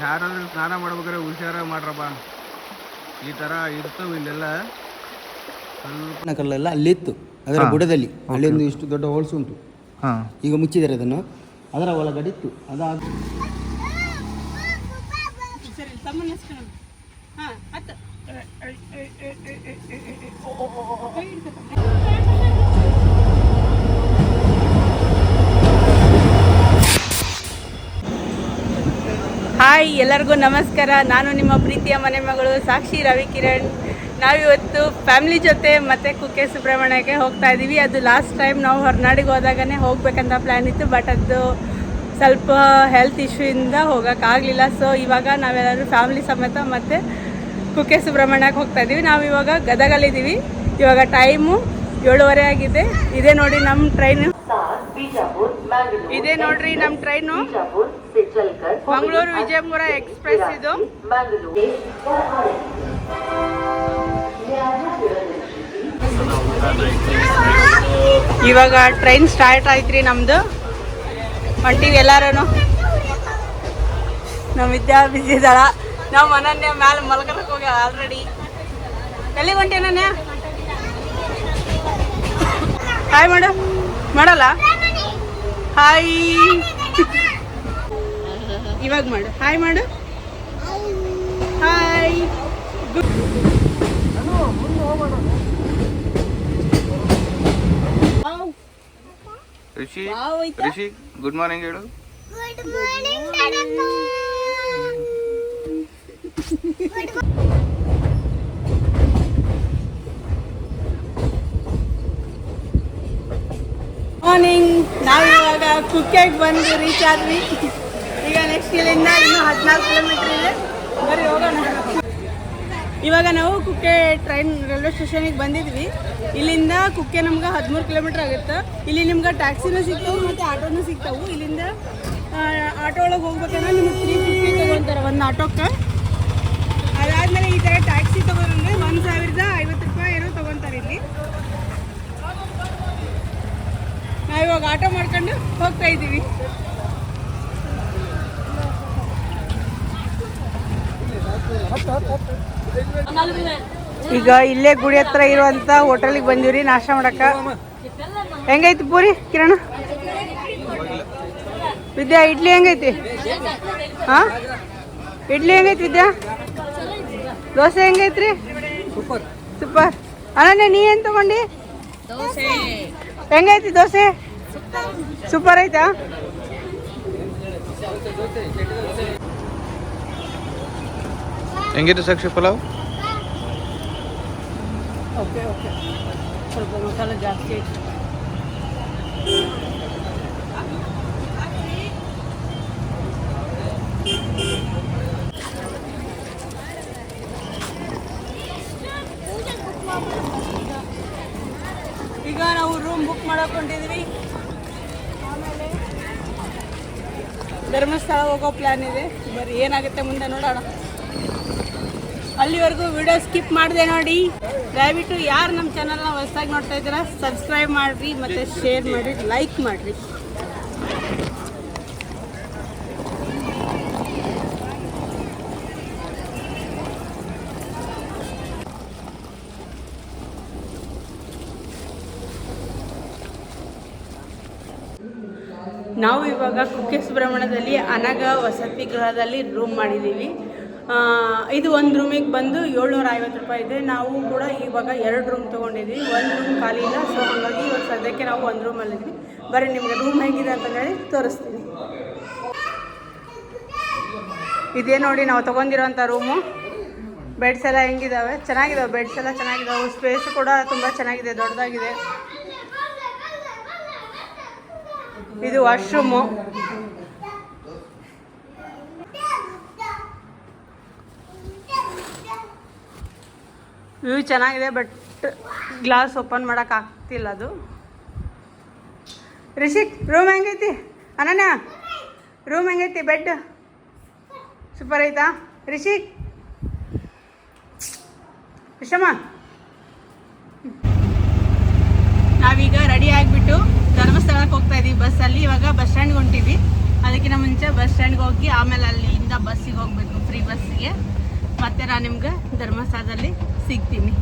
ಯಾರಾದ್ರೂ ಸ್ನಾನ ಮಾಡ್ಬೇಕಾದ್ರೆ ಹುಷಾರಾಗಿ ಮಾಡ್ರಪ್ಪ. ಈ ಥರ ಇರ್ತವೆ ಇಲ್ಲೆಲ್ಲ. ಕಲ್ಲೆಲ್ಲ ಅಲ್ಲಿತ್ತು, ಅದರ ಬುಡದಲ್ಲಿ ಅಲ್ಲೊಂದು ಇಷ್ಟು ದೊಡ್ಡ ಹೋಲ್ಸ್ ಉಂಟು. ಈಗ ಮುಚ್ಚಿದ್ದಾರೆ ಅದನ್ನು. ಅದರ ಒಳಗಡೆ ಇತ್ತು. ಅದಾದ ಹಾಯ್, ಎಲ್ಲರಿಗೂ ನಮಸ್ಕಾರ. ನಾನು ನಿಮ್ಮ ಪ್ರೀತಿಯ ಮನೆ ಮಗಳು ಸಾಕ್ಷಿ ರವಿಕಿರಣ್. ನಾವಿವತ್ತು ಫ್ಯಾಮಿಲಿ ಜೊತೆ ಮತ್ತು ಕುಕ್ಕೆ ಸುಬ್ರಹ್ಮಣ್ಯಕ್ಕೆ ಹೋಗ್ತಾ ಇದ್ದೀವಿ. ಅದು ಲಾಸ್ಟ್ ಟೈಮ್ ನಾವು ಹೊರನಾಡಿಗೆ ಹೋದಾಗನೇ ಹೋಗ್ಬೇಕಂತ ಪ್ಲ್ಯಾನ್ ಇತ್ತು, ಬಟ್ ಅದು ಸ್ವಲ್ಪ ಹೆಲ್ತ್ ಇಶ್ಯೂಯಿಂದ ಹೋಗೋಕ್ಕಾಗಲಿಲ್ಲ. ಸೊ ಇವಾಗ ನಾವೆಲ್ಲರೂ ಫ್ಯಾಮಿಲಿ ಸಮೇತ ಮತ್ತು ಕುಕ್ಕೆ ಸುಬ್ರಹ್ಮಣ್ಯಕ್ಕೆ ಹೋಗ್ತಾ ಇದ್ದೀವಿ. ನಾವು ಇವಾಗ ಗದಗಲ್ಲಿದ್ದೀವಿ. ಇವಾಗ ಟೈಮು 7:30 ಆಗಿದೆ. ಇದೇ ನೋಡಿ ನಮ್ಮ ಟ್ರೈನು. ಇದೇ ನೋಡ್ರಿ ನಮ್ಮ ಟ್ರೈನು, ಮಂಗಳೂರು ವಿಜಯಪುರ ಎಕ್ಸ್ಪ್ರೆಸ್ ಇದು. ಇವಾಗ ಟ್ರೈನ್ ಸ್ಟಾರ್ಟ್ ಆಯ್ತ್ರಿ ನಮ್ದು. ಹೊಂಟಿವಿ ಎಲ್ಲಾರು. ನಮ್ಮ ವಿದ್ಯಾ ಬಿಸಿ ಇದ್ದಾಳ. ನಾವು ಮನನ್ಯ ಮ್ಯಾಲೆ ಮಲ್ಕರಕ್ಕೆ ಹೋಗಿ ಆಲ್ರೆಡಿ. ಎಲ್ಲಿಗೆ ಹೊಂಟಿ ಅನನ್ಯ? ಹಾಯ್ ಮಾಡು. ಮಾಡಲ್ಲ? ಹಾಯ್. ಇವಾಗ ಮಾಡು. ಹಾಯ್ ಮಾಡು. ಹಾಯ್. ರಿಷಿ ಗುಡ್ ಮಾರ್ನಿಂಗ್ ಹೇಳು. ಮಾರ್ನಿಂಗ್. ನಾವು ಇವಾಗ ಕುಕ್ಕೆಗೆ ಬಂದು ರೀಚ್ ಆದ್ವಿ. ಈಗ ನೆಕ್ಸ್ಟ್ ಇಲ್ಲಿಂದ ಇನ್ನೂ 14 ಕಿಲೋಮೀಟರ್ ಇದೆ. ಬರೀ ಹೋಗೋಣ. ಇವಾಗ ನಾವು ಕುಕ್ಕೆ ಟ್ರೈನ್ ರೈಲ್ವೆ ಸ್ಟೇಷನಿಗೆ ಬಂದಿದ್ವಿ. ಇಲ್ಲಿಂದ ಕುಕ್ಕೆ ನಮ್ಗೆ 13 ಕಿಲೋಮೀಟ್ರ್ ಆಗುತ್ತೆ. ಇಲ್ಲಿ ನಿಮ್ಗೆ ಟ್ಯಾಕ್ಸಿನೂ ಸಿಗ್ತಾವೆ ಮತ್ತು ಆಟೋನೂ ಸಿಗ್ತಾವೆ. ಇಲ್ಲಿಂದ ಆಟೋ ಒಳಗೆ ಹೋಗ್ಬೇಕಂದ್ರೆ ನಿಮ್ಗೆ 350 ತೊಗೊಳ್ತಾರೆ ಒಂದು ಆಟೋಕ್ಕೆ. ಅದಾದಮೇಲೆ ಈ ಥರ ಟ್ಯಾಕ್ಸಿ ತೊಗೊಂಡ್ರೆ 1050 ರೂಪಾಯಿ ಏನೋ ತೊಗೊತಾರೆ ಇಲ್ಲಿ. ನಾವಿವಾಗ ಆಟೋ ಮಾಡ್ಕೊಂಡು ಹೋಗ್ತಾ ಇದ್ದೀವಿ. ಈಗ ಇಲ್ಲೇ ಗುಡಿ ಹತ್ರ ಇರುವಂತ ಹೋಟೆಲ್ಗೆ ಬಂದಿವ್ರಿ ನಾಷ್ಟ ಮಾಡಕ್ಕ. ಹೆಂಗೈತಿ ಪೂರಿ ಕಿರಣ? ವಿದ್ಯಾ ಇಡ್ಲಿ ಹೆಂಗೈತಿ? ಹಾ, ಇಡ್ಲಿ ಹೆಂಗೈತಿ ವಿದ್ಯಾ? ದೋಸೆ ಹೆಂಗೈತ್ರಿ? Super super. ಅನನ್ಯ ನೀ ಏನ್ ತಗೊಂಡಿ? ಹೆಂಗೈತಿ ದೋಸೆ? ಸೂಪರ್ ಐತಾ? ಹೆಂಗಿತ್ತು ಸಾಕ್ಷಿ ಪಲಾವ್? ಓಕೆ ಓಕೆ, ಸ್ವಲ್ಪ ಮಸಾಲೆ ಜಾಸ್ತಿ ಐತಿ. ಈಗ ನಾವು ರೂಮ್ ಬುಕ್ ಮಾಡಕೊಂಡಿದ್ವಿ. ಆಮೇಲೆ ಧರ್ಮಸ್ಥಳ ಹೋಗೋ ಪ್ಲ್ಯಾನ್ ಇದೆ. ಬರೀ ಏನಾಗುತ್ತೆ ಮುಂದೆ ನೋಡೋಣ. ಅಲ್ಲಿವರೆಗೂ ವಿಡಿಯೋ ಸ್ಕಿಪ್ ಮಾಡಿದೆ ನೋಡಿ. ದಯವಿಟ್ಟು ಯಾರು ನಮ್ಮ ಚಾನಲ್ನ ಹೊಸದಾಗಿ ನೋಡ್ತಾ ಇದ್ದೀರಾ ಸಬ್ಸ್ಕ್ರೈಬ್ ಮಾಡಿರಿ ಮತ್ತು ಶೇರ್ ಮಾಡಿರಿ, ಲೈಕ್ ಮಾಡಿರಿ. ನಾವು ಇವಾಗ ಕುಕ್ಕೆ ಸುಬ್ರಹ್ಮಣ್ಯದಲ್ಲಿ ಅನಗ ವಸತಿ ಗೃಹದಲ್ಲಿ ರೂಮ್ ಮಾಡಿದ್ದೀವಿ. ಇದು ಒಂದು ರೂಮಿಗೆ ಬಂದು 750 ರೂಪಾಯಿ ಇದೆ. ನಾವು ಕೂಡ ಇವಾಗ 2 ರೂಮ್ ತೊಗೊಂಡಿದ್ದೀವಿ. ಒಂದು ರೂಮ್ ಖಾಲಿ ಇಲ್ಲ. ಸೊ ಹಾಗಾಗಿ ಇವಾಗ ಸದ್ಯಕ್ಕೆ ನಾವು ಒಂದು ರೂಮಲ್ಲಿದ್ವಿ. ಬರೀ ನಿಮಗೆ ರೂಮ್ ಹೇಗಿದೆ ಅಂತ ಹೇಳಿ ತೋರಿಸ್ತೀನಿ. ಇದೇ ನೋಡಿ ನಾವು ತೊಗೊಂಡಿರೋಂಥ ರೂಮು. ಬೆಡ್ಸ್ ಎಲ್ಲ ಹೆಂಗಿದ್ದಾವೆ? ಚೆನ್ನಾಗಿದ್ದಾವೆ. ಬೆಡ್ಸ್ ಎಲ್ಲ ಚೆನ್ನಾಗಿದ್ದಾವೆ. ಸ್ಪೇಸ್ ಕೂಡ ತುಂಬ ಚೆನ್ನಾಗಿದೆ, ದೊಡ್ಡದಾಗಿದೆ. ಇದು ವಾಶ್ರೂಮು. ವ್ಯೂ ಚೆನ್ನಾಗಿದೆ, ಬಟ್ ಗ್ಲಾಸ್ ಓಪನ್ ಮಾಡೋಕೆ ಆಗ್ತಿಲ್ಲ ಅದು. ರಿಷಿಕ್ ರೂಮ್ ಹೆಂಗೈತಿ? ಅನನ್ಯ ರೂಮ್ ಹೆಂಗೈತಿ? ಬೆಡ್ ಸೂಪರ್ ಐತಾ ರಿಷಿಕ್? ವಿಷಮ ನಾವೀಗ ರೆಡಿ ಆಗಿಬಿಟ್ಟು ಧರ್ಮಸ್ಥಳಕ್ಕೆ ಹೋಗ್ತಾ ಇದ್ದೀವಿ ಬಸ್ಸಲ್ಲಿ. ಇವಾಗ ಬಸ್ ಸ್ಟ್ಯಾಂಡ್ಗೆ ಹೊಂಟಿವಿ. ಅದಕ್ಕಿಂತ ಮುಂಚೆ ಬಸ್ ಸ್ಟ್ಯಾಂಡ್ಗೆ ಹೋಗಿ ಆಮೇಲೆ ಅಲ್ಲಿಂದ ಬಸ್ಸಿಗೆ ಹೋಗಬೇಕು, ಫ್ರೀ ಬಸ್ಸಿಗೆ. ಮತ್ತೆ ನಾನು ನಿಮ್ಗೆ ಧರ್ಮಸ್ಥಳದಲ್ಲಿ ಸಿಗ್ತೀನಿ.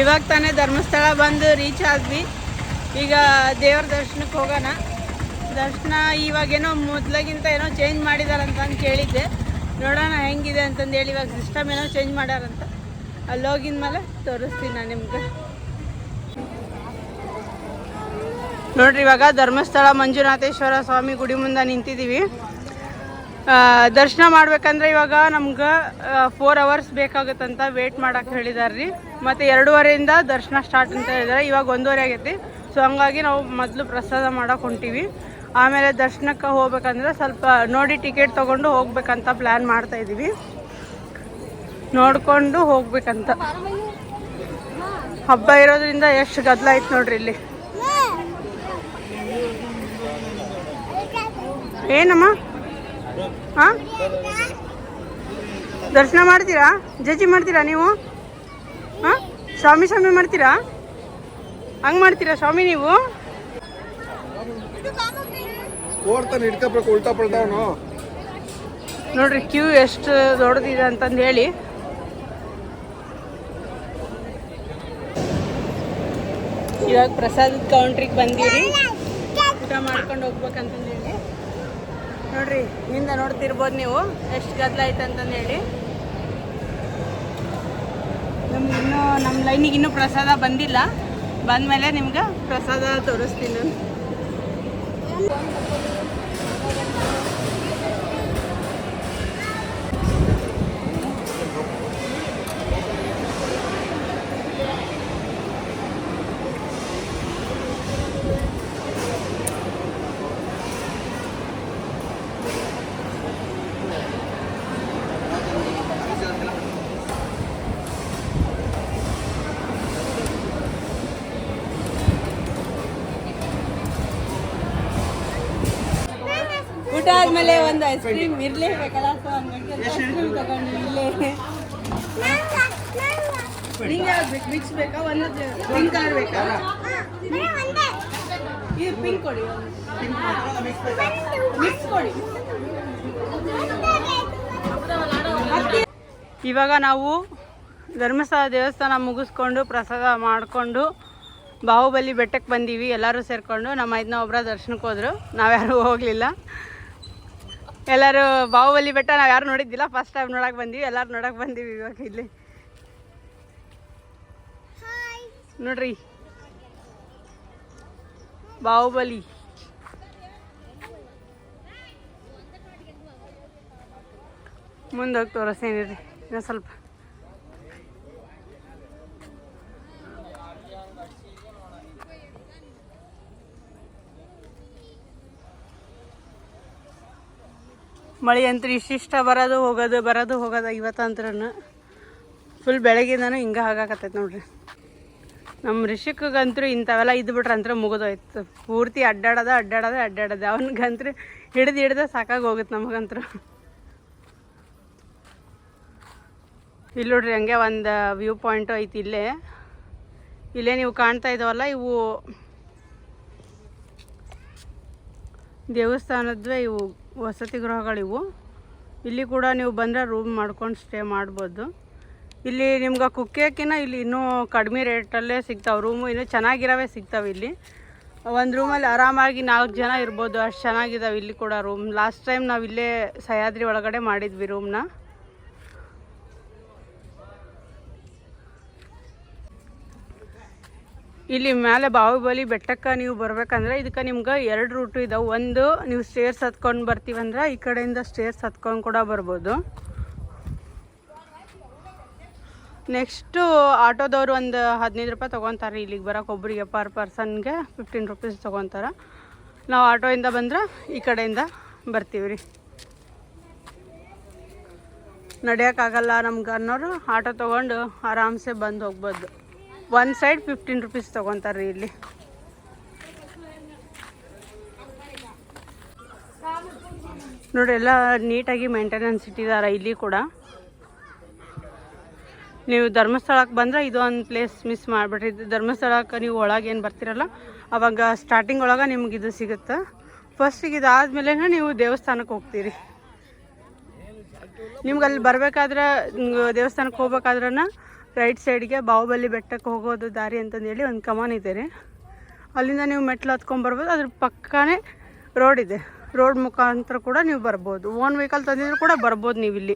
ಇವಾಗ ತಾನೇ ಧರ್ಮಸ್ಥಳ ಬಂದು ರೀಚ್ ಆದ್ವಿ. ಈಗ ದೇವ್ರ ದರ್ಶನಕ್ಕೆ ಹೋಗೋಣ. ದರ್ಶನ ಇವಾಗೇನೋ ಮೊದಲಾಗಿಂತ ಏನೋ ಚೇಂಜ್ ಮಾಡಿದಾರಂತ ಕೇಳಿದ್ದೆ. ನೋಡೋಣ ಹೆಂಗಿದೆ ಅಂತಂದೇಳಿ. ಇವಾಗ ಸಿಸ್ಟಮ್ ಏನೋ ಚೇಂಜ್ ಮಾಡ್ಯಾರಂತ. ಅಲ್ಲಿ ಹೋಗಿದ ಮೇಲೆ ತೋರಿಸ್ತೀನಿ ನಾನು ನಿಮ್ಗೆ. ನೋಡ್ರಿ, ಇವಾಗ ಧರ್ಮಸ್ಥಳ ಮಂಜುನಾಥೇಶ್ವರ ಸ್ವಾಮಿ ಗುಡಿ ಮುಂದೆ ನಿಂತಿದ್ದೀವಿ. ದರ್ಶನ ಮಾಡ್ಬೇಕಂದ್ರೆ ಇವಾಗ ನಮ್ಗೆ 4 hours ಬೇಕಾಗುತ್ತಂತ ವೇಟ್ ಮಾಡಕ್ಕೆ ಹೇಳಿದಾರೆ ರೀ. ಮತ್ತು 2:30 ದರ್ಶನ ಸ್ಟಾರ್ಟ್ ಅಂತ ಹೇಳಿದ್ದಾರೆ. ಇವಾಗ 1:30 ಆಗೈತಿ. ಸೊ ಹಂಗಾಗಿ ನಾವು ಮೊದಲು ಪ್ರಸಾದ ಮಾಡಕ್ಕೆ ಹೊಂಟೀವಿ. ಆಮೇಲೆ ದರ್ಶನಕ್ಕೆ ಹೋಗ್ಬೇಕಂದ್ರೆ ಸ್ವಲ್ಪ ನೋಡಿ ಟಿಕೆಟ್ ತೊಗೊಂಡು ಹೋಗ್ಬೇಕಂತ ಪ್ಲ್ಯಾನ್ ಮಾಡ್ತಾಯಿದ್ದೀವಿ. ನೋಡಿಕೊಂಡು ಹೋಗ್ಬೇಕಂತ. ಹಬ್ಬ ಇರೋದ್ರಿಂದ ಎಷ್ಟು ಗದ್ದಲ ಐತೆ ನೋಡ್ರಿ ಇಲ್ಲಿ. ಏನಮ್ಮ? ಹಾಂ, ದರ್ಶನ ಮಾಡ್ತೀರಾ? ಜಜ್ಜಿ ಮಾಡ್ತೀರಾ ನೀವು? ಹಾಂ, ಸ್ವಾಮಿ ಮಾಡ್ತೀರಾ? ಹಂಗೆ ಮಾಡ್ತೀರಾ ಸ್ವಾಮಿ ನೀವು? ನೋಡ್ರಿ ಕ್ಯೂ ಎಷ್ಟು ದೊಡ್ಡದಿದೆ ಅಂತಂದು ಹೇಳಿ. ಇವಾಗ ಪ್ರಸಾದದ ಕೌಂಟ್ರಿಗೆ ಬಂದೀವಿ. ಊಟ ಮಾಡ್ಕೊಂಡು ಹೋಗ್ಬೇಕಂತಂದು ಹೇಳಿ. ನೋಡ್ರಿ, ಹಿಂದೆ ನೋಡ್ತಿರ್ಬೋದು ನೀವು ಎಷ್ಟು ಗದ್ದಲ ಐತೆ ಅಂತಂದು ಹೇಳಿ. ನಮ್ಗೆ ಇನ್ನೂ ನಮ್ಮ ಲೈನಿಗೆ ಇನ್ನೂ ಪ್ರಸಾದ ಬಂದಿಲ್ಲ. ಬಂದಮೇಲೆ ನಿಮ್ಗೆ ಪ್ರಸಾದ ತೋರಿಸ್ತೀನಿ ನಾನು. ಊಟ ಆದ್ಮೇಲೆ ಒಂದು ಐಸ್ ಕ್ರೀಮ್ ಇರ್ಲೇಬೇಕಲ್ಲ. ಸೊ ಹಂಗಾಗಿ ಐಸ್ ಕ್ರೀಮ್ ತಗೊಂಡು ಇಲ್ಲೇ. ನಿಂಗೆ ಯಾವ್ದು ಬೇಕು? ಮಿಕ್ಸ್ ಬೇಕಾ? ಒಂದು ಪಿಂಕ್ ಕಲರ್ ಬೇಕಾ? ಇದು ಪಿಂಕ್ ಕೊಡಿ. ಮಿಕ್ಸ್ ಕೊಡಿ. ಇವಾಗ ನಾವು ಧರ್ಮಸ್ಥಳ ದೇವಸ್ಥಾನ ಮುಗಿಸ್ಕೊಂಡು ಪ್ರಸಾದ ಮಾಡಿಕೊಂಡು ಬಾಹುಬಲಿ ಬೆಟ್ಟಕ್ಕೆ ಬಂದೀವಿ. ಎಲ್ಲರೂ ಸೇರಿಕೊಂಡು. ನಮ್ಮ ಇದನ್ನ ಒಬ್ಬರ ದರ್ಶನಕ್ಕೆ ಹೋದರು, ನಾವ್ಯಾರೂ ಹೋಗಲಿಲ್ಲ. ಎಲ್ಲರೂ ಬಾಹುಬಲಿ ಬೆಟ್ಟ ನಾವು ಯಾರು ನೋಡಿದ್ದಿಲ್ಲ, ಫಸ್ಟ್ ಟೈಮ್ ನೋಡಕ್ಕೆ ಬಂದೀವಿ. ಎಲ್ಲರೂ ನೋಡಕ್ಕೆ ಬಂದೀವಿ ಇವಾಗ ಇಲ್ಲಿ. ನೋಡ್ರಿ, ಬಾಹುಬಲಿ. ಮುಂದೆ ಹೋಗಿ ತೋರಿಸ್ತೀನಿ ಇನ್ನೂ ಸ್ವಲ್ಪ. ಮಳೆ ಅಂತೂ ಇಷ್ಟಿಷ್ಟ ಬರೋದು ಹೋಗೋದು ಇವತ್ತಂತ್ರನು ಫುಲ್ ಬೆಳಗ್ಗೆಯಿಂದನೂ ಹಿಂಗೆ ಆಗಾಕತ್ತೈತೆ ನೋಡ್ರಿ. ನಮ್ಮ ರಿಷಿಕ್ಗಂತೂ ಇಂಥವೆಲ್ಲ ಇದ್ಬಿಟ್ರೆ ಅಂತರ ಮುಗಿದೋಯ್ತು. ಪೂರ್ತಿ ಅಡ್ಡಾಡೋದು ಅವನಿಗಂತೂ ಹಿಡ್ದು ಸಾಕಾಗಿ ಹೋಗುತ್ತೆ ನಮಗಂತೂ. ಇಲ್ಲಿ ನೋಡ್ರಿ, ಹಂಗೆ ಒಂದು ವ್ಯೂ ಪಾಯಿಂಟು ಐತಿ ಇಲ್ಲೇ ನೀವು ಕಾಣ್ತಾ ಇದ್ದಾವಲ್ಲ, ಇವು ದೇವಸ್ಥಾನದ್ವೇ. ಇವು ವಸತಿ ಗೃಹಗಳಿವು. ಇಲ್ಲಿ ಕೂಡ ನೀವು ಬಂದರೆ ರೂಮ್ ಮಾಡ್ಕೊಂಡು ಸ್ಟೇ ಮಾಡ್ಬೋದು. ಇಲ್ಲಿ ನಿಮ್ಗೆ ಕುಕ್ಕಿಯಕ್ಕಿಂತ ಇಲ್ಲಿ ಇನ್ನೂ ಕಡಿಮೆ ರೇಟಲ್ಲೇ ಸಿಗ್ತಾವೆ ರೂಮು. ಇನ್ನೂ ಚೆನ್ನಾಗಿರೋವೇ ಸಿಗ್ತಾವೆ ಇಲ್ಲಿ. ಒಂದು ರೂಮಲ್ಲಿ ಆರಾಮಾಗಿ 4 ಜನ ಇರ್ಬೋದು, ಅಷ್ಟು ಚೆನ್ನಾಗಿದ್ದಾವೆ ಇಲ್ಲಿ ಕೂಡ ರೂಮ್. ಲಾಸ್ಟ್ ಟೈಮ್ ನಾವು ಇಲ್ಲೇ ಸಹ್ಯಾದ್ರಿ ಒಳಗಡೆ ಮಾಡಿದ್ವಿ ರೂಮ್ನ. ಇಲ್ಲಿ ಮೇಲೆ ಬಾಹುಬಲಿ ಬೆಟ್ಟಕ್ಕೆ ನೀವು ಬರಬೇಕಂದ್ರೆ ಇದಕ್ಕೆ ನಿಮ್ಗೆ 2 ರೂಟು ಇದಾವೆ. ಒಂದು ನೀವು ಸ್ಟೇರ್ಸ್ ಹತ್ಕೊಂಡು ಬರ್ತೀವಂದ್ರೆ ಈ ಕಡೆಯಿಂದ ಸ್ಟೇರ್ಸ್ ಹತ್ಕೊಂಡು ಕೂಡ ಬರ್ಬೋದು. ನೆಕ್ಸ್ಟು ಆಟೋದವರು ಒಂದು 15 ರೂಪಾಯಿ ತೊಗೊತಾರೆ ಇಲ್ಲಿಗೆ ಬರೋಕೆ. ಒಬ್ಬರಿಗೆ ಪರ್ ಪರ್ಸನ್ಗೆ 15 ರೂಪೀಸ್ ತೊಗೊತಾರೆ. ನಾವು ಆಟೋಯಿಂದ ಬಂದ್ರೆ ಈ ಕಡೆಯಿಂದ ಬರ್ತೀವಿ ರೀ. ನಡೆಯೋಕ್ಕಾಗಲ್ಲ ನಮ್ಗೆ ಅನ್ನೋರು ಆಟೋ ತೊಗೊಂಡು ಆರಾಮ್ಸೆ ಬಂದು ಹೋಗ್ಬೋದು. ಒಂದು ಸೈಡ್ 15 ರೂಪೀಸ್ ತೊಗೊತಾರೆ ರೀ ಇಲ್ಲಿ. ನೋಡಿ, ಎಲ್ಲ ನೀಟಾಗಿ ಮೇಂಟೆನೆನ್ಸ್ ಇಟ್ಟಿದ್ದಾರೆ ಇಲ್ಲಿ ಕೂಡ. ನೀವು ಧರ್ಮಸ್ಥಳಕ್ಕೆ ಬಂದರೆ ಇದು ಒಂದು ಪ್ಲೇಸ್ ಮಿಸ್ ಮಾಡಿಬಿಟ್ರಿ. ಧರ್ಮಸ್ಥಳಕ್ಕೆ ನೀವು ಒಳಗೆ ಏನು ಬರ್ತಿರಲ್ಲ, ಅವಾಗ ಸ್ಟಾರ್ಟಿಂಗ್ ಒಳಗೆ ನಿಮ್ಗೆ ಇದು ಸಿಗುತ್ತೆ. ಫಸ್ಟಿಗೆ ಇದಾದ್ಮೇಲೆ ನೀವು ದೇವಸ್ಥಾನಕ್ಕೆ ಹೋಗ್ತೀರಿ. ನಿಮ್ಗೆ ಅಲ್ಲಿ ಬರಬೇಕಾದ್ರೆ ದೇವಸ್ಥಾನಕ್ಕೆ ಹೋಗ್ಬೇಕಾದ್ರೆ ರೈಟ್ ಸೈಡ್ಗೆ ಬಾಹುಬಲಿ ಬೆಟ್ಟಕ್ಕೆ ಹೋಗೋದು ದಾರಿ ಅಂತಂದೇಳಿ ಒಂದು ಕಮಾನ್ ಇದೆ ರೀ. ಅಲ್ಲಿಂದ ನೀವು ಮೆಟ್ಲು ಹತ್ಕೊಂಡ್ಬರ್ಬೋದು. ಅದ್ರ ಪಕ್ಕನೇ ರೋಡ್ ಇದೆ. ರೋಡ್ ಮುಖಾಂತರ ಕೂಡ ನೀವು ಬರ್ಬೋದು. ಓನ್ ವೆಹಿಕಲ್ ತಂದಿದ್ರು ಕೂಡ ಬರ್ಬೋದು ನೀವು ಇಲ್ಲಿ.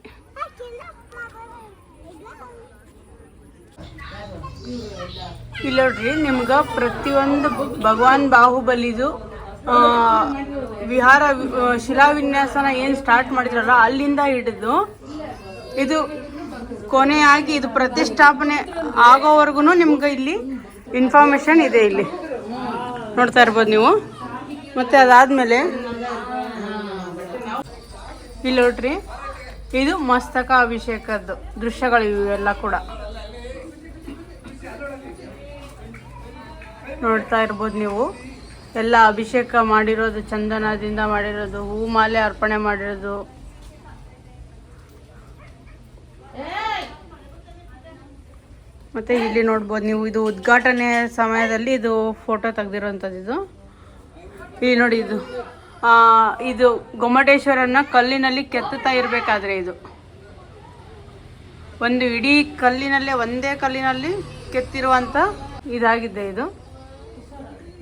ಇಲ್ಲಿ ನೋಡ್ರಿ, ನಿಮ್ಗೆ ಪ್ರತಿಯೊಂದು ಭಗವಾನ್ ಬಾಹುಬಲಿದು ವಿಹಾರ ಶಿಲಾವಿನ್ಯಾಸನ ಏನು ಸ್ಟಾರ್ಟ್ ಮಾಡಿದ್ರಲ್ಲ ಅಲ್ಲಿಂದ ಹಿಡಿದು ಇದು ಕೊನೆಯಾಗಿ ಇದು ಪ್ರತಿಷ್ಠಾಪನೆ ಆಗೋವರೆಗೂ ನಿಮ್ಗೆ ಇಲ್ಲಿ ಇನ್ಫಾರ್ಮೇಶನ್ ಇದೆ. ಇಲ್ಲಿ ನೋಡ್ತಾ ಇರ್ಬೋದು ನೀವು. ಮತ್ತು ಅದಾದಮೇಲೆ ಇಲ್ಲಿ ನೋಡ್ರಿ, ಇದು ಮಸ್ತಕ ಅಭಿಷೇಕದ್ದು ದೃಶ್ಯಗಳು ಇವೆಲ್ಲ ಕೂಡ ನೋಡ್ತಾ ಇರ್ಬೋದು ನೀವು. ಎಲ್ಲ ಅಭಿಷೇಕ ಮಾಡಿರೋದು, ಚಂದನದಿಂದ ಮಾಡಿರೋದು, ಹೂ ಮಾಲೆ ಅರ್ಪಣೆ ಮಾಡಿರೋದು. ಮತ್ತು ಇಲ್ಲಿ ನೋಡ್ಬೋದು ನೀವು, ಇದು ಉದ್ಘಾಟನೆ ಸಮಯದಲ್ಲಿ ಇದು ಫೋಟೋ ತೆಗ್ದಿರೋಂಥದ್ದು. ಇದು ಇಲ್ಲಿ ನೋಡಿ, ಇದು ಗೊಮ್ಮಟೇಶ್ವರನ್ನ ಕಲ್ಲಿನಲ್ಲಿ ಕೆತ್ತುತ್ತಾ ಇರಬೇಕಾದ್ರೆ ಇದು ಒಂದು ಇಡೀ ಕಲ್ಲಿನಲ್ಲೇ, ಒಂದೇ ಕಲ್ಲಿನಲ್ಲಿ ಕೆತ್ತಿರುವಂಥ ಇದಾಗಿದೆ ಇದು.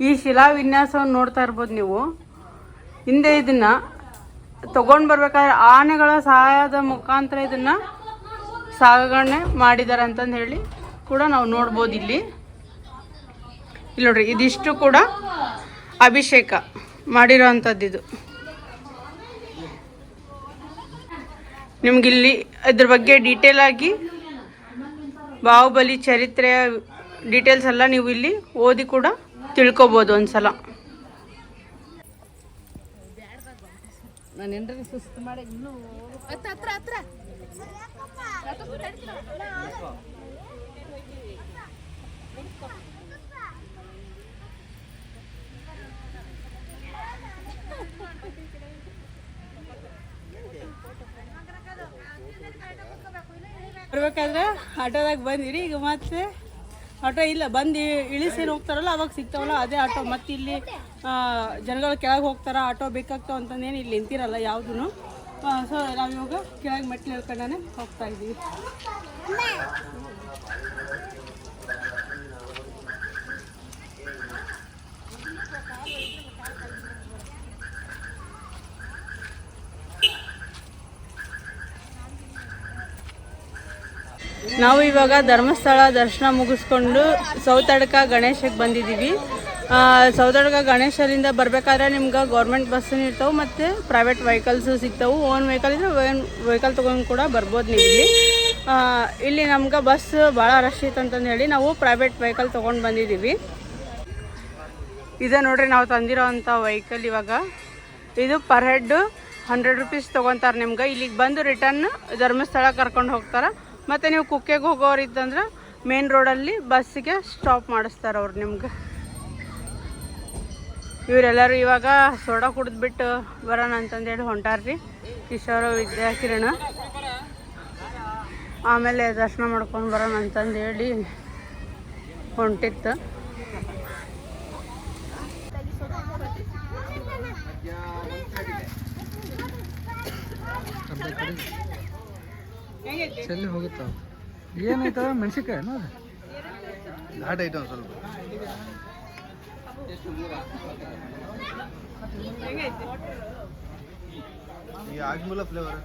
ಈ ಶಿಲಾವಿನ್ಯಾಸವನ್ನು ನೋಡ್ತಾ ಇರ್ಬೋದು ನೀವು. ಹಿಂದೆ ಇದನ್ನು ತೊಗೊಂಡು ಬರ್ಬೇಕಾದ್ರೆ ಆನೆಗಳ ಸಹಾಯದ ಮುಖಾಂತರ ಇದನ್ನು ಸಾಗಣೆ ಮಾಡಿದ್ದಾರೆ ಅಂತಂದು ಹೇಳಿ ಕೂಡ ನಾವು ನೋಡ್ಬೋದು. ಇಲ್ಲಿ ನೋಡ್ರಿ, ಇದಿಷ್ಟು ಕೂಡ ಅಭಿಷೇಕ ಮಾಡಿರೋ ಅಂಥದ್ದು. ಇದು ನಿಮಗಿಲ್ಲಿ ಇದ್ರ ಬಗ್ಗೆ ಡೀಟೇಲ್ ಆಗಿ ಬಾಹುಬಲಿ ಚರಿತ್ರೆಯ ಡೀಟೇಲ್ಸ್ ಎಲ್ಲ ನೀವು ಇಲ್ಲಿ ಓದಿ ಕೂಡ ತಿಳ್ಕೊಬೋದು ಒಂದ್ಸಲ. ಬರ್ಬೇಕಾದ್ರೆ ಆಟೋದಾಗ ಬಂದಿರಿ. ಈಗ ಮತ್ತೆ ಆಟೋ ಇಲ್ಲ, ಬಂದು ಇಳಿಸೇನು ಹೋಗ್ತಾರಲ್ಲ ಅವಾಗ ಸಿಗ್ತಾವಲ್ಲ ಅದೇ ಆಟೋ. ಮತ್ತು ಇಲ್ಲಿ ಜನಗಳು ಕೆಳಗೆ ಹೋಗ್ತಾರ, ಆಟೋ ಬೇಕಾಗ್ತಾವ ಅಂತಂದೇನು ಇಲ್ಲಿ ನಿಂತಿರಲ್ಲ ಯಾವುದೂ. ಸೊ ನಾವಿವಾಗ ಕೆಳಗೆ ಮೆಟ್ಲು ಹೇಳ್ಕೊಂಡೇ ಹೋಗ್ತಾ ಇದ್ದೀವಿ. ನಾವು ಇವಾಗ ಧರ್ಮಸ್ಥಳ ದರ್ಶನ ಮುಗಿಸ್ಕೊಂಡು ಸೌತಡ್ಕ ಗಣೇಶಕ್ಕೆ ಬಂದಿದ್ದೀವಿ. ಸೌತಡ್ಕ ಗಣೇಶರಿಂದ ಬರಬೇಕಾದ್ರೆ ನಿಮ್ಗೆ ಗೌರ್ಮೆಂಟ್ ಬಸ್ಸನ್ನು ಇರ್ತಾವೆ ಮತ್ತು ಪ್ರೈವೇಟ್ ವೆಹಿಕಲ್ಸು ಸಿಗ್ತಾವೆ. ಓನ್ ವೆಹಿಕಲ್ ಇದ್ರೆ ವೆಹಿಕಲ್ ತೊಗೊಂಡು ಕೂಡ ಬರ್ಬೋದು ನೀವು ಇಲ್ಲಿ. ಇಲ್ಲಿ ನಮ್ಗೆ ಬಸ್ ಭಾಳ ರಶ್ ಇತ್ತು ಅಂತಂದು ಹೇಳಿ ನಾವು ಪ್ರೈವೇಟ್ ವೆಹಿಕಲ್ ತೊಗೊಂಡು ಬಂದಿದ್ದೀವಿ. ಇದೇ ನೋಡ್ರಿ ನಾವು ತಂದಿರೋ ಅಂಥ ವೆಹಿಕಲ್. ಇವಾಗ ಇದು ಪರ್ ಹೆಡ್ 100 ರೂಪೀಸ್ ತೊಗೊತಾರೆ ನಿಮ್ಗೆ. ಇಲ್ಲಿಗೆ ಬಂದು ರಿಟರ್ನ್ ಧರ್ಮಸ್ಥಳ ಕರ್ಕೊಂಡು ಹೋಗ್ತಾರೆ. ಮತ್ತು ನೀವು ಕುಕ್ಕೆಗೆ ಹೋಗೋರು ಇದ್ದಂದ್ರೆ ಮೇನ್ ರೋಡಲ್ಲಿ ಬಸ್ಸಿಗೆ ಸ್ಟಾಪ್ ಮಾಡಿಸ್ತಾರೆ ಅವ್ರು ನಿಮ್ಗೆ. ಇವರೆಲ್ಲರೂ ಇವಾಗ ಸೋಡಾ ಕುಡಿದ್ಬಿಟ್ಟು ಬರೋಣ ಅಂತಂದೇಳಿ ಹೊಂಟಾರ್ರಿ. ಕಿಶೋರ ವಿದ್ಯಾಕಿರಣ ಆಮೇಲೆ ದರ್ಶನ ಮಾಡ್ಕೊಂಡು ಬರೋಣ ಅಂತಂದೇಳಿ ಹೊಂಟಿತ್ತು. ಚೆಲ್ಲಿ ಹೋಗುತ್ತ ಏನಾಯ್ತ ಮೆಣಸಿನ್ಕಾಯಿ ಘಾಟ್ ಐತೆ ಒಂದು ಸ್ವಲ್ಪ. ಈ ಆಗ್ಮೂಲ ಫ್ಲೇವರ್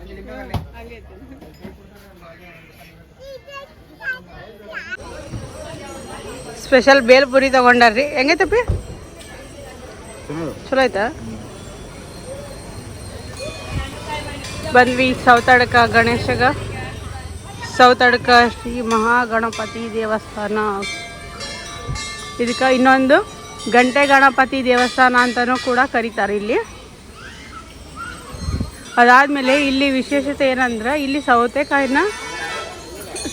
ಸ್ಪೆಷಲ್ ಬೇಲ್ಪುರಿ ತಗೊಂಡಾರ್ರಿ. ಹೆಂಗೈತಪ್ಪಿ? ಚಲೋ ಆಯ್ತಾ? ಬಂದ್ವಿ ಸೌತಡ್ಕ ಗಣೇಶಗ. ಸೌತಡ್ಕ ಶ್ರೀ ಮಹಾಗಣಪತಿ ದೇವಸ್ಥಾನ. ಇದಕ್ಕೆ ಇನ್ನೊಂದು ಗಂಟೆ ಗಣಪತಿ ದೇವಸ್ಥಾನ ಅಂತಲೂ ಕೂಡ ಕರೀತಾರೆ ಇಲ್ಲಿ. ಅದಾದಮೇಲೆ ಇಲ್ಲಿ ವಿಶೇಷತೆ ಏನಂದ್ರೆ ಇಲ್ಲಿ ಸೌತೆಕಾಯಿನ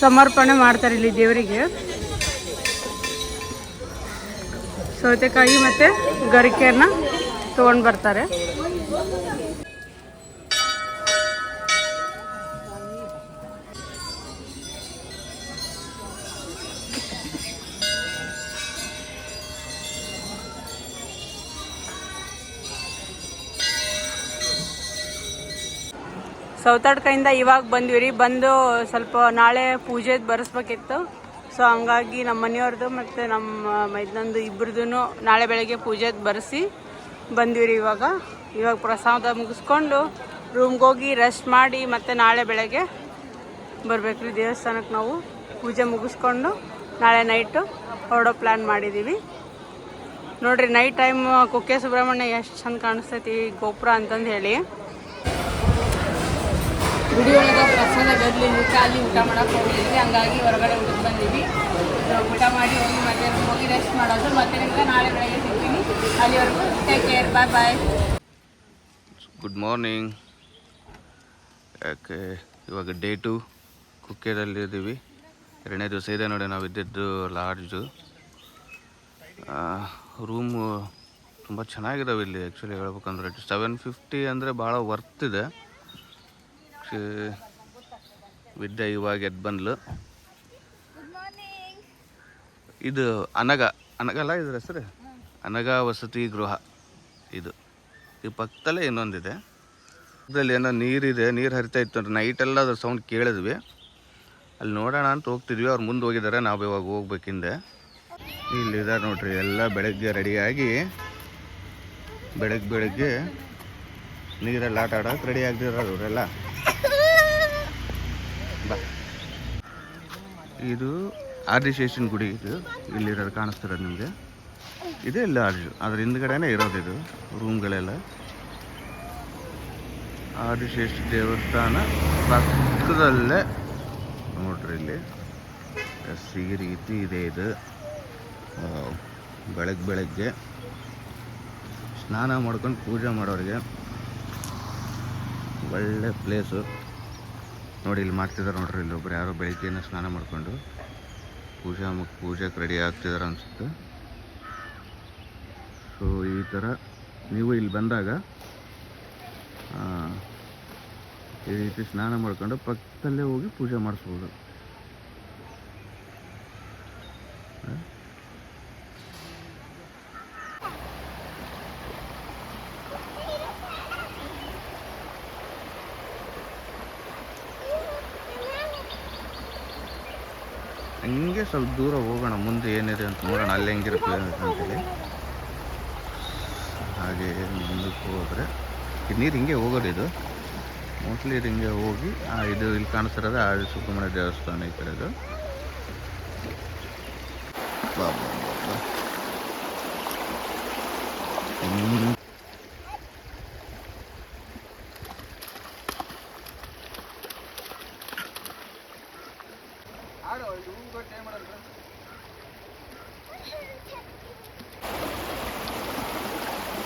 ಸಮರ್ಪಣೆ ಮಾಡ್ತಾರೆ ಇಲ್ಲಿ ದೇವರಿಗೆ. ಸೌತೆಕಾಯಿ ಮತ್ತು ಗರಿಕೆಯನ್ನು ತೊಗೊಂಡು ಬರ್ತಾರೆ. ಸೌತಡ್ಕಯಿಂದ ಇವಾಗ ಬಂದ್ವಿ ರೀ. ಬಂದು ಸ್ವಲ್ಪ ನಾಳೆ ಪೂಜೆ ಬರೆಸ್ಬೇಕಿತ್ತು. ಸೊ ಹಂಗಾಗಿ ನಮ್ಮ ಮನೆಯವ್ರದ್ದು ಮತ್ತು ನಮ್ಮ ಮೈದ್ನಂದು ಇಬ್ಬರದು ನಾಳೆ ಬೆಳಗ್ಗೆ ಪೂಜೆ ಬರೆಸಿ ಬಂದ್ವಿ ರೀ. ಇವಾಗ ಪ್ರಸಾದ ಮುಗಿಸ್ಕೊಂಡು ರೂಮ್ಗೆ ಹೋಗಿ ರೆಸ್ಟ್ ಮಾಡಿ ಮತ್ತೆ ನಾಳೆ ಬೆಳಗ್ಗೆ ಬರ್ಬೇಕು ರೀ ದೇವಸ್ಥಾನಕ್ಕೆ. ನಾವು ಪೂಜೆ ಮುಗಿಸ್ಕೊಂಡು ನಾಳೆ ನೈಟು ಹೊರಡೋ ಪ್ಲ್ಯಾನ್ ಮಾಡಿದ್ದೀವಿ. ನೋಡಿರಿ ನೈಟ್ ಟೈಮ್ ಕುಕ್ಕೆ ಸುಬ್ರಹ್ಮಣ್ಯ ಎಷ್ಟು ಚಂದ ಕಾಣಿಸ್ತೈತಿ ಗೋಪುರ ಅಂತಂದು ಹೇಳಿ. ಗುಡಿ ಒಳಗೆ ಪ್ರಸಾದ ಗದ್ಲಿ ಅಲ್ಲಿ ಊಟ ಮಾಡೋಕೆ ಹೋಗಿದ್ವಿ. ಹಂಗಾಗಿ ಹೊರಗಡೆ ಊಟಕ್ಕೆ ಬಂದೀವಿ. ಊಟ ಮಾಡಿ ಹೋಗಿ ಮತ್ತೆ ಹೋಗಿ ರೆಸ್ಟ್ ಮಾಡೋದು. ಮತ್ತೆ ನಿಮ್ಗೆ ನಾಳೆ ಬೆಳಗ್ಗೆ ಸಿಗ್ತೀನಿ. ಅಲ್ಲಿವರೆಗೂ take care, bye bye. Good morning. ಯಾಕೆ ಇವಾಗ ಡೇ 2 ಕುಕ್ಕೆದಲ್ಲಿದ್ದೀವಿ. 2ನೇ ದಿವಸ ಇದೆ ನೋಡಿ ನಾವು ಇದ್ದಿದ್ದು ಲಾಡ್ಜು. ರೂಮು ತುಂಬ ಚೆನ್ನಾಗಿದ್ದಾವೆ ಇಲ್ಲಿ. ಆ್ಯಕ್ಚುಲಿ ಹೇಳ್ಬೇಕಂದ್ರೆ 750 ಅಂದರೆ ಭಾಳ ವರ್ತ್ ಇದೆ. ವಿದ್ಯಾ ಇವಾಗ ಎದ್ದು ಬಂದ್ಲು. ಇದು ಅನಗಲ್ಲ ಇದ್ರ ಹೆಸರು ಅನಗ ವಸತಿ ಗೃಹ. ಇದು ಈ ಪಕ್ಕದಲ್ಲೇ ಇನ್ನೊಂದಿದೆ. ಇದರಲ್ಲಿ ಏನೋ ನೀರಿದೆ, ನೀರು ಹರಿತಾ ಇತ್ತು ಅಂದ್ರೆ ನೈಟೆಲ್ಲ ಅದ್ರ ಸೌಂಡ್ ಕೇಳಿದ್ವಿ. ಅಲ್ಲಿ ನೋಡೋಣ ಅಂತ ಹೋಗ್ತಿದ್ವಿ. ಅವ್ರು ಮುಂದೆ ಹೋಗಿದ್ದಾರೆ, ನಾವು ಇವಾಗ ಹೋಗ್ಬೇಕಿಂದೆ. ಇಲ್ಲಿದ್ದಾರೆ ನೋಡ್ರಿ ಎಲ್ಲ ಬೆಳಗ್ಗೆ ರೆಡಿಯಾಗಿ ಬೆಳಗ್ಗೆ ನೀರಲ್ಲಿ ಆಟ ಆಡೋಕೆ ರೆಡಿ ಆಗ್ತಿದ್ದಾರೆ ಅವರೆಲ್ಲ. ಬಾ, ಇದು ಆದಿಶೇಷನ್ ಗುಡಿ. ಇದು ಇಲ್ಲಿರೋದು ಕಾಣಿಸ್ತಿರೋದು ನಿಮಗೆ. ಇದೇ ಲಾಡ್ಜು, ಅದ್ರ ಹಿಂದ್ಗಡೆನೇ ಇರೋದಿದು ರೂಮ್ಗಳೆಲ್ಲ. ಆದಿಶೇಷ ದೇವಸ್ಥಾನ ಪಕ್ಕದಲ್ಲೇ ನೋಡ್ರಿ ಇಲ್ಲಿ ಈ ರೀತಿ ಇದೆ. ಇದು ಬೆಳಗ್ಗೆ ಸ್ನಾನ ಮಾಡ್ಕೊಂಡು ಪೂಜೆ ಮಾಡೋರಿಗೆ ಒಳ್ಳೆ ಪ್ಲೇಸು. ನೋಡಿ ಇಲ್ಲಿ ಮಾಡ್ತಿದ್ದಾರೆ ನೋಡ್ರಿ. ಇಲ್ಲಿ ಒಬ್ರು ಯಾರೋ ಬೆಳಗ್ಗೆನ ಸ್ನಾನ ಮಾಡಿಕೊಂಡು ಪೂಜೆಗೆ ರೆಡಿ ಆಗ್ತಿದ್ದಾರೆ ಅನಿಸುತ್ತೆ. ಸೊ ಈ ಥರ ನೀವು ಇಲ್ಲಿ ಬಂದಾಗ ಈ ರೀತಿ ಸ್ನಾನ ಮಾಡ್ಕೊಂಡು ಪಕ್ಕದಲ್ಲೇ ಹೋಗಿ ಪೂಜೆ ಮಾಡಿಸ್ಬೋದು. ಹಂಗೆ ಸ್ವಲ್ಪ ದೂರ ಹೋಗೋಣ, ಮುಂದೆ ಏನಿದೆ ಅಂತ ನೋಡೋಣ. ಅಲ್ಲಿ ಹೆಂಗಿರುತ್ತೆ ಅಂತೇಳಿ ಹಾಗೆ ಮುಂದಕ್ಕೆ ಹೋದರೆ ಇದು ನೀರು ಹಿಂಗೆ ಹೋಗೋದು. ಇದು ಮೋಸ್ಟ್ಲಿ ಇದು ಹಿಂಗೆ ಹೋಗಿ ಇದು ಇಲ್ಲಿ ಕಾಣಿಸ್ತಿರೋದು ಆದಿ ಸುಬ್ರಹ್ಮಣ್ಯ ದೇವಸ್ಥಾನ ಈ ಕಡೆದು.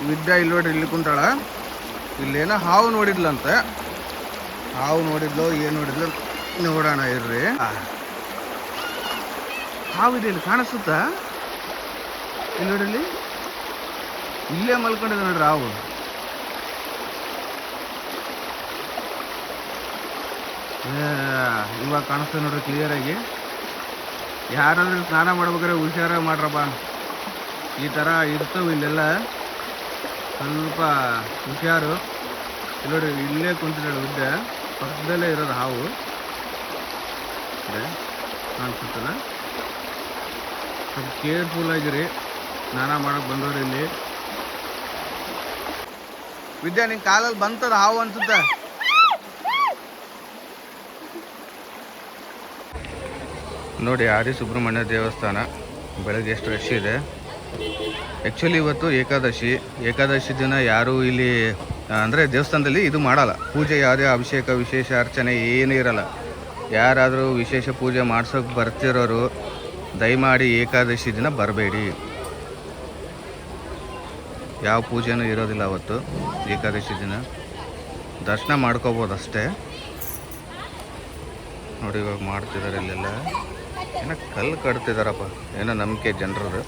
ವಿದ್ಯಾ ಇಲ್ಲಿ ನೋಡ್ರಿ, ಇಲ್ಲಿ ಕುಂತಾಳ. ಇಲ್ಲೇನೋ ಹಾವು ನೋಡಿದ್ಲಂತೆ. ಹಾವು ನೋಡಿದ್ಲು ಏನು ನೋಡಿದ್ಲು ನೋಡೋಣ ಇರ್ರಿ. ಹಾವಿದೆ ಇಲ್ಲಿ ಕಾಣಿಸುತ್ತಾ? ಇಲ್ಲಿ ನೋಡಿಲ್ಲಿ ಇಲ್ಲೇ ಮಲ್ಕೊಂಡಿದೆ ನೋಡ್ರಿ ಹಾವು. ಇವಾಗ ಕಾಣಿಸ್ತದೆ ನೋಡ್ರಿ ಕ್ಲಿಯರಾಗಿ. ಯಾರಾದ್ರೂ ಸ್ನಾನ ಮಾಡ್ಬೇಕಾದ್ರೆ ಹುಷಾರಾಗಿ ಮಾಡ್ರಪ್ಪ. ಈ ಥರ ಇರ್ತವೆ ಇಲ್ಲೆಲ್ಲ, ಸ್ವಲ್ಪ ಹುಷಾರು. ನೋಡಿ ಇಲ್ಲೇ ಕುಂತಿದ್ದಾಳೆ ವಿದ್ಯೆ, ಪಕ್ಕದಲ್ಲೇ ಇರೋದು ಹಾವು ಕಾಣಿಸುತ್ತಲ್ಲ. ಸ್ವಲ್ಪ ಕೇರ್ಫುಲ್ ಆಗಿರಿ ಸ್ನಾನ ಮಾಡೋಕೆ ಬಂದವ್ರು ಇಲ್ಲಿ. ವಿದ್ಯಾ ನಿನ್ ಕಾಲಲ್ಲಿ ಬಂತದ ಹಾವು ಅನ್ಸುತ್ತೆ. ನೋಡಿ ಆದಿ ಸುಬ್ರಹ್ಮಣ್ಯ ದೇವಸ್ಥಾನ ಬೆಳಗ್ಗೆ ಎಷ್ಟು ರಶ್ ಇದೆ. ಆ್ಯಕ್ಚುಲಿ ಇವತ್ತು ಏಕಾದಶಿ ದಿನ ಯಾರೂ ಇಲ್ಲಿ ಅಂದರೆ ದೇವಸ್ಥಾನದಲ್ಲಿ ಇದು ಮಾಡಲ್ಲ ಪೂಜೆ. ಯಾವುದೇ ಅಭಿಷೇಕ ವಿಶೇಷ ಅರ್ಚನೆ ಏನೂ ಇರಲ್ಲ. ಯಾರಾದರೂ ವಿಶೇಷ ಪೂಜೆ ಮಾಡ್ಸೋಕೆ ಬರ್ತಿರೋರು ದಯಮಾಡಿ ಏಕಾದಶಿ ದಿನ ಬರಬೇಡಿ. ಯಾವ ಪೂಜೆನೂ ಇರೋದಿಲ್ಲ ಅವತ್ತು. ಏಕಾದಶಿ ದಿನ ದರ್ಶನ ಮಾಡ್ಕೋಬೋದು ಅಷ್ಟೇ. ನೋಡಿ ಇವಾಗ ಮಾಡ್ತಿದ್ದಾರೆ ಇಲ್ಲೆಲ್ಲ. ಏನೋ ಕಲ್ಲು ಕಟ್ತಿದ್ದಾರಪ್ಪ, ಏನೋ ನಂಬಿಕೆ ಜನರದು.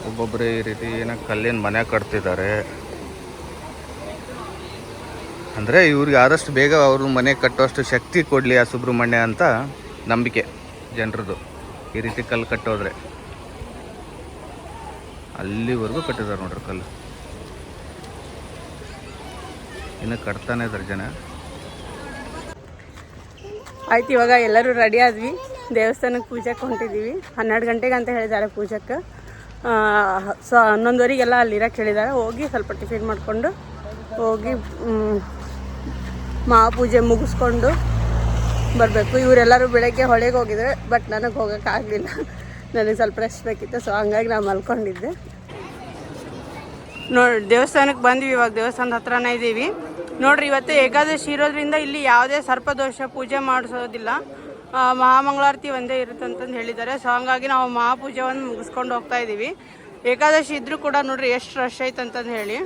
ಒಬ್ಬೊಬ್ಬರೇ ಈ ರೀತಿ ಏನೋ ಕಲ್ಲಿನ ಮನೆ ಕಟ್ತಿದ್ದಾರೆ. ಅಂದರೆ ಇವ್ರಿಗೆ ಆದಷ್ಟು ಬೇಗ ಅವ್ರ ಮನೆ ಕಟ್ಟುವಷ್ಟು ಶಕ್ತಿ ಕೊಡಲಿ ಆ ಸುಬ್ರಹ್ಮಣ್ಯ ಅಂತ ನಂಬಿಕೆ ಜನರದು. ಈ ರೀತಿ ಕಲ್ಲು ಕಟ್ಟೋದ್ರೆ ಅಲ್ಲಿವರೆಗೂ ಕಟ್ಟಿದ್ದಾರೆ ನೋಡ್ರಿ ಕಲ್ಲು. ಇನ್ನು ಕಟ್ತಾನೆ ಇದ್ದಾರೆ ಜನ. ಆಯ್ತು, ಇವಾಗ ಎಲ್ಲರೂ ರೆಡಿ ಆದ್ವಿ, ದೇವಸ್ಥಾನಕ್ಕೆ ಪೂಜೆಗೆ ಹೊಂಟಿದ್ದೀವಿ. 12 ಗಂಟೆಗೆ ಅಂತ ಹೇಳಿದ್ದಾರೆ ಪೂಜೆಗೆ. 11:15 ಅಲ್ಲಿರಕ್ಕೆ ಹೇಳಿದ್ದಾರೆ. ಹೋಗಿ ಸ್ವಲ್ಪ ಟಿಫಿನ್ ಮಾಡಿಕೊಂಡು ಹೋಗಿ ಮಹಾಪೂಜೆ ಮುಗಿಸ್ಕೊಂಡು ಬರಬೇಕು. ಇವರೆಲ್ಲರೂ ಬೆಳಗ್ಗೆ ಹೊಳೆಗೆ ಹೋಗಿದ್ದಾರೆ, ಬಟ್ ನನಗೆ ಹೋಗೋಕ್ಕಾಗಲಿಲ್ಲ. ನನಗೆ ಸ್ವಲ್ಪ ರೆಸ್ಟ್ ಬೇಕಿತ್ತು, ಸೊ ಹಂಗಾಗಿ ನಾನು ಮಲ್ಕೊಂಡಿದ್ದೆ. ನೋಡಿ ದೇವಸ್ಥಾನಕ್ಕೆ ಬಂದ್ವಿ, ಇವಾಗ ದೇವಸ್ಥಾನದ ಹತ್ರನೇ ಇದ್ದೀವಿ. ನೋಡ್ರಿ, ಇವತ್ತು ಏಕಾದಶಿ ಇರೋದ್ರಿಂದ ಇಲ್ಲಿ ಯಾವುದೇ ಸರ್ಪದೋಷ ಪೂಜೆ ಮಾಡಿಸೋದಿಲ್ಲ. ಮಹಾಮಂಗಳಾರತಿ ಒಂದೇ ಇರುತ್ತೆ ಅಂತಂದು ಹೇಳಿದ್ದಾರೆ. ಸೊ ಹಂಗಾಗಿ ನಾವು ಮಹಾಪೂಜೆಯನ್ನು ಮುಗಿಸ್ಕೊಂಡು ಹೋಗ್ತಾ ಇದ್ದೀವಿ. ಏಕಾದಶಿ ಇದ್ರೂ ಕೂಡ ನೋಡ್ರಿ ಎಷ್ಟು ರಶ್ ಐತೆ ಅಂತಂದು ಹೇಳಿ.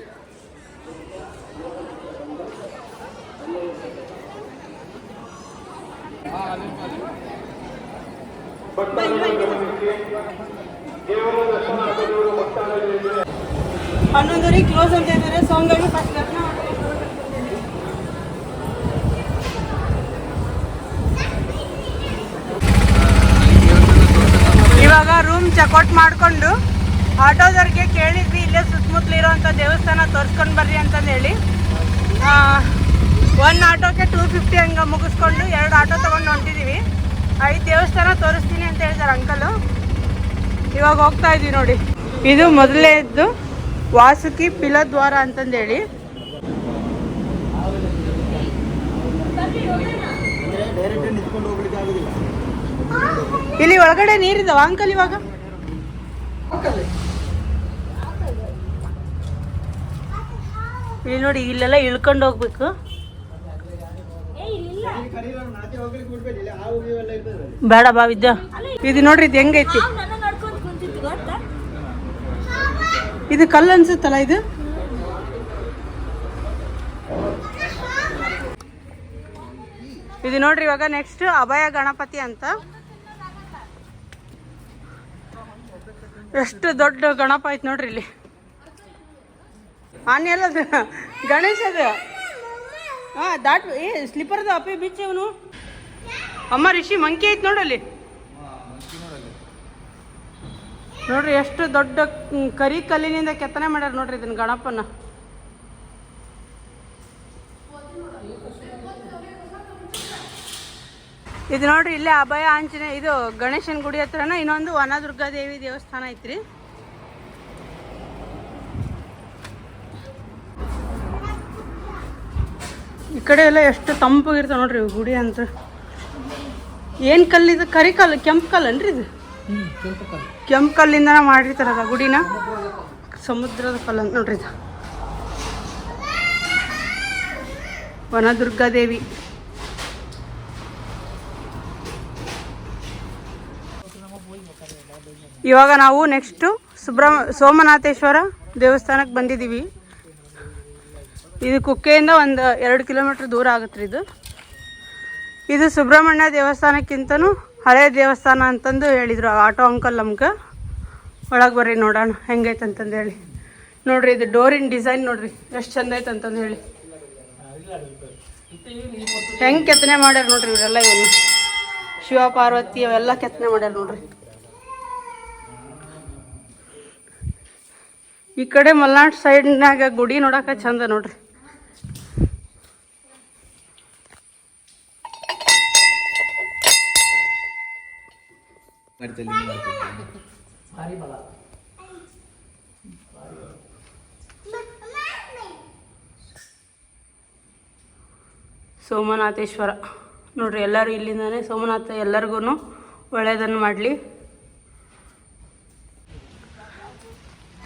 ಹನ್ನೊಂದೂರಿಗೆ ಕ್ಲೋಸ್ ಅಂತ ಇದ್ದಾರೆ. ಸೊ ಹಂಗಾಗಿ ಫಸ್ಟ್ ದರ್ಶನ ಇವಾಗ ರೂಮ್ ಚೆಕ್ಔಟ್ ಮಾಡಿಕೊಂಡು ಆಟೋದವ್ರಿಗೆ ಕೇಳಿದ್ವಿ, ಇಲ್ಲೇ ಸುತ್ತಮುತ್ತಲಿರೋಂಥ ದೇವಸ್ಥಾನ ತೋರಿಸ್ಕೊಂಡು ಬರ್ರಿ ಅಂತಂದು ಹೇಳಿ. 1 ಆಟೋಕ್ಕೆ 250 ಹಂಗೆ ಮುಗಿಸ್ಕೊಂಡು 2 ಆಟೋ ತೊಗೊಂಡು ಹೊಂಟಿದ್ದೀವಿ. 5 ದೇವಸ್ಥಾನ ತೋರಿಸ್ತೀನಿ ಅಂತ ಹೇಳ್ತಾರೆ ಅಂಕಲು. ಇವಾಗ ಹೋಗ್ತಾ ಇದ್ವಿ ನೋಡಿ. ಇದು ಮೊದಲನೇದ್ದು ವಾಸುಕಿ ಪಿಲದ್ವಾರ ಅಂತಂದೇಳಿ. ಇಲ್ಲಿ ಒಳಗಡೆ ನೀರಿದಾವ ಅಂಕಲ್? ಇವಾಗ ಇಲ್ಲಿ ನೋಡಿ, ಇಲ್ಲೆಲ್ಲ ಇಳ್ಕೊಂಡು ಹೋಗ್ಬೇಕು. ಬೇಡ ಬಾ ವಿದ್ಯಾ. ಇದು ನೋಡ್ರಿ, ಇದು ಹೆಂಗೈತಿ? ಇದು ಕಲ್ಲು ಅನ್ಸುತ್ತಲ್ಲ ಇದು. ಇದು ನೋಡ್ರಿ, ಇವಾಗ ನೆಕ್ಸ್ಟ್ ಅಭಯ ಗಣಪತಿ ಅಂತ. ಎಷ್ಟು ದೊಡ್ಡ ಗಣಪ ಐತಿ ನೋಡ್ರಿ ಇಲ್ಲಿ. ಆನೆ ಅಲ್ಲದು, ಗಣೇಶ ಅದು. ದಾಟ್ ಸ್ಲಿಪ್ಪರ್ದು ಅಪ್ಪಿ ಬಿಚ್ಚ ಇವನು. ಅಮ್ಮ ರಿಷಿ ಮಂಕಿ ಐತಿ ನೋಡಲ್ಲಿ. ನೋಡ್ರಿ ಎಷ್ಟು ದೊಡ್ಡ ಕರಿ ಕಲ್ಲಿನಿಂದ ಕೆತ್ತನೆ ಮಾಡ್ಯಾರ ನೋಡ್ರಿ ಇದನ್ನ ಗಣಪನ. ಇದು ನೋಡ್ರಿ, ಇಲ್ಲೇ ಅಭಯ ಆಂಜನೇಯ, ಇದು ಗಣೇಶನ ಗುಡಿ ಹತ್ರನ ಇನ್ನೊಂದು ವನದುರ್ಗಾದೇವಿ ದೇವಸ್ಥಾನ ಐತ್ರಿ. ಈ ಕಡೆ ಎಲ್ಲ ಎಷ್ಟು ತಂಪಾಗಿರ್ತಾವ ನೋಡ್ರಿ ಗುಡಿ ಅಂತ. ಏನು ಕಲ್ಲಿದು? ಕರಿ ಕಲ್ಲು, ಕೆಂಪು ಕಲ್ಲು ಅನ್ರಿ ಇದು. ಕೆಂಪು ಕಲ್ಲಿಂದ ಮಾಡಿರ್ತಾರಲ್ಲ ಗುಡಿನ, ಸಮುದ್ರದ ಕಲ್ಲು ಅಂತ ನೋಡ್ರಿ ಇದು. ವನದುರ್ಗಾದೇವಿ. ಇವಾಗ ನಾವು ನೆಕ್ಸ್ಟು ಸೋಮನಾಥೇಶ್ವರ ದೇವಸ್ಥಾನಕ್ಕೆ ಬಂದಿದ್ದೀವಿ. ಇದು ಕುಕ್ಕೆಯಿಂದ ಒಂದು 2 ಕಿಲೋಮೀಟ್ರ್ ದೂರ ಆಗುತ್ತೆ ಇದು. ಇದು ಸುಬ್ರಹ್ಮಣ್ಯ ದೇವಸ್ಥಾನಕ್ಕಿಂತನೂ ಹಳೆಯ ದೇವಸ್ಥಾನ ಅಂತಂದು ಹೇಳಿದರು ಆಟೋ ಅಂಕಲ್ ನಮ್ಗೆ. ಒಳಗೆ ಬರ್ರಿ ನೋಡೋಣ ಹೆಂಗೈತೆ ಅಂತಂದು ಹೇಳಿ. ನೋಡ್ರಿ, ಇದು ಡೋರಿನ ಡಿಸೈನ್ ನೋಡ್ರಿ ಎಷ್ಟು ಚಂದ ಐತೆ ಅಂತಂದು ಹೇಳಿ. ಹೆಂಗೆ ಕೆತ್ತನೆ ಮಾಡ್ಯಾರ ನೋಡ್ರಿ ಇವರೆಲ್ಲ. ಇವನು ಶಿವ ಪಾರ್ವತಿ ಅವೆಲ್ಲ ಕೆತ್ತನೆ ಮಾಡ್ಯಾರ ನೋಡ್ರಿ. ಈ ಕಡೆ ಮಲ್ನಾಡ್ ಸೈಡ್ನಾಗ ಗುಡಿ ನೋಡಕ್ಕೆ ಚಂದ ನೋಡ್ರಿ. ಸೋಮನಾಥೇಶ್ವರ ನೋಡ್ರಿ, ಎಲ್ಲರೂ ಇಲ್ಲಿಂದಾನೆ. ಸೋಮನಾಥ ಎಲ್ಲರಿಗೂ ಒಳ್ಳೆಯದನ್ನು ಮಾಡಲಿ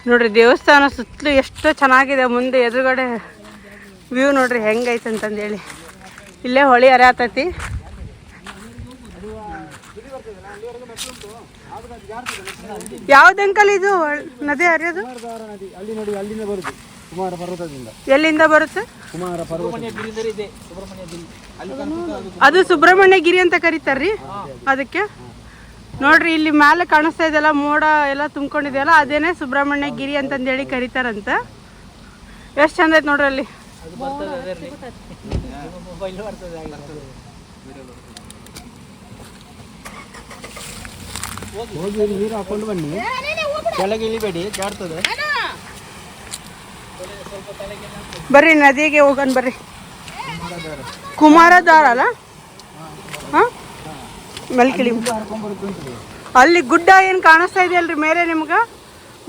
ನೋಡ್ರಿ. ದೇವಸ್ಥಾನ ಸುತ್ತಲೂ ಎಷ್ಟು ಚೆನ್ನಾಗಿದೆ. ಮುಂದೆ ಎದುರುಗಡೆ ವ್ಯೂ ನೋಡ್ರಿ ಹೆಂಗೈತೆ ಅಂತಂದೇಳಿ. ಇಲ್ಲೇ ಹೊಳಿ ಹರಿಯತೈತಿ. ಯಾವ್ದು ಅಂಕಲ್ ಇದು ನದಿ ಹರಿಯೋದು? ಎಲ್ಲಿಂದ ಬರುತ್ತೆ? ಅದು ಸುಬ್ರಹ್ಮಣ್ಯ ಗಿರಿ ಅಂತ ಕರೀತಾರ್ರಿ ಅದಕ್ಕೆ. ನೋಡ್ರಿ, ಇಲ್ಲಿ ಮೇಲೆ ಕಾಣಿಸ್ತಾ ಇದೆಯಲ್ಲ ಮೋಡ ಎಲ್ಲ ತುಂಬ್ಕೊಂಡಿದೆಯಲ್ಲ, ಅದೇನೆ ಸುಬ್ರಹ್ಮಣ್ಯ ಗಿರಿ ಅಂತಂದೇಳಿ ಕರೀತಾರಂತ. ಎಷ್ಟು ಚಂದ ಐತೆ ನೋಡ್ರಿ ಅಲ್ಲಿ. ಹೋಗಿ ನೀರು ಹಾಕೊಂಡು ಬನ್ನಿ, ಕೆಳಗೆ ಇಳಿಬೇಡಿ, ಜಾಡ್ತದೆ. ಬರ್ರಿ ನದಿಗೆ ಹೋಗೋಣ ಬರ್ರಿ. ಕುಮಾರಧಾರ ಅಲ್ಲ? ಹಾಂ, ಮೆಲ್ಕಿಳಿ ಅಲ್ಲಿ ಗುಡ್ಡ ಏನು ಕಾಣಿಸ್ತಾ ಇದೆಯಲ್ರಿ ಮೇಲೆ ನಿಮ್ಗೆ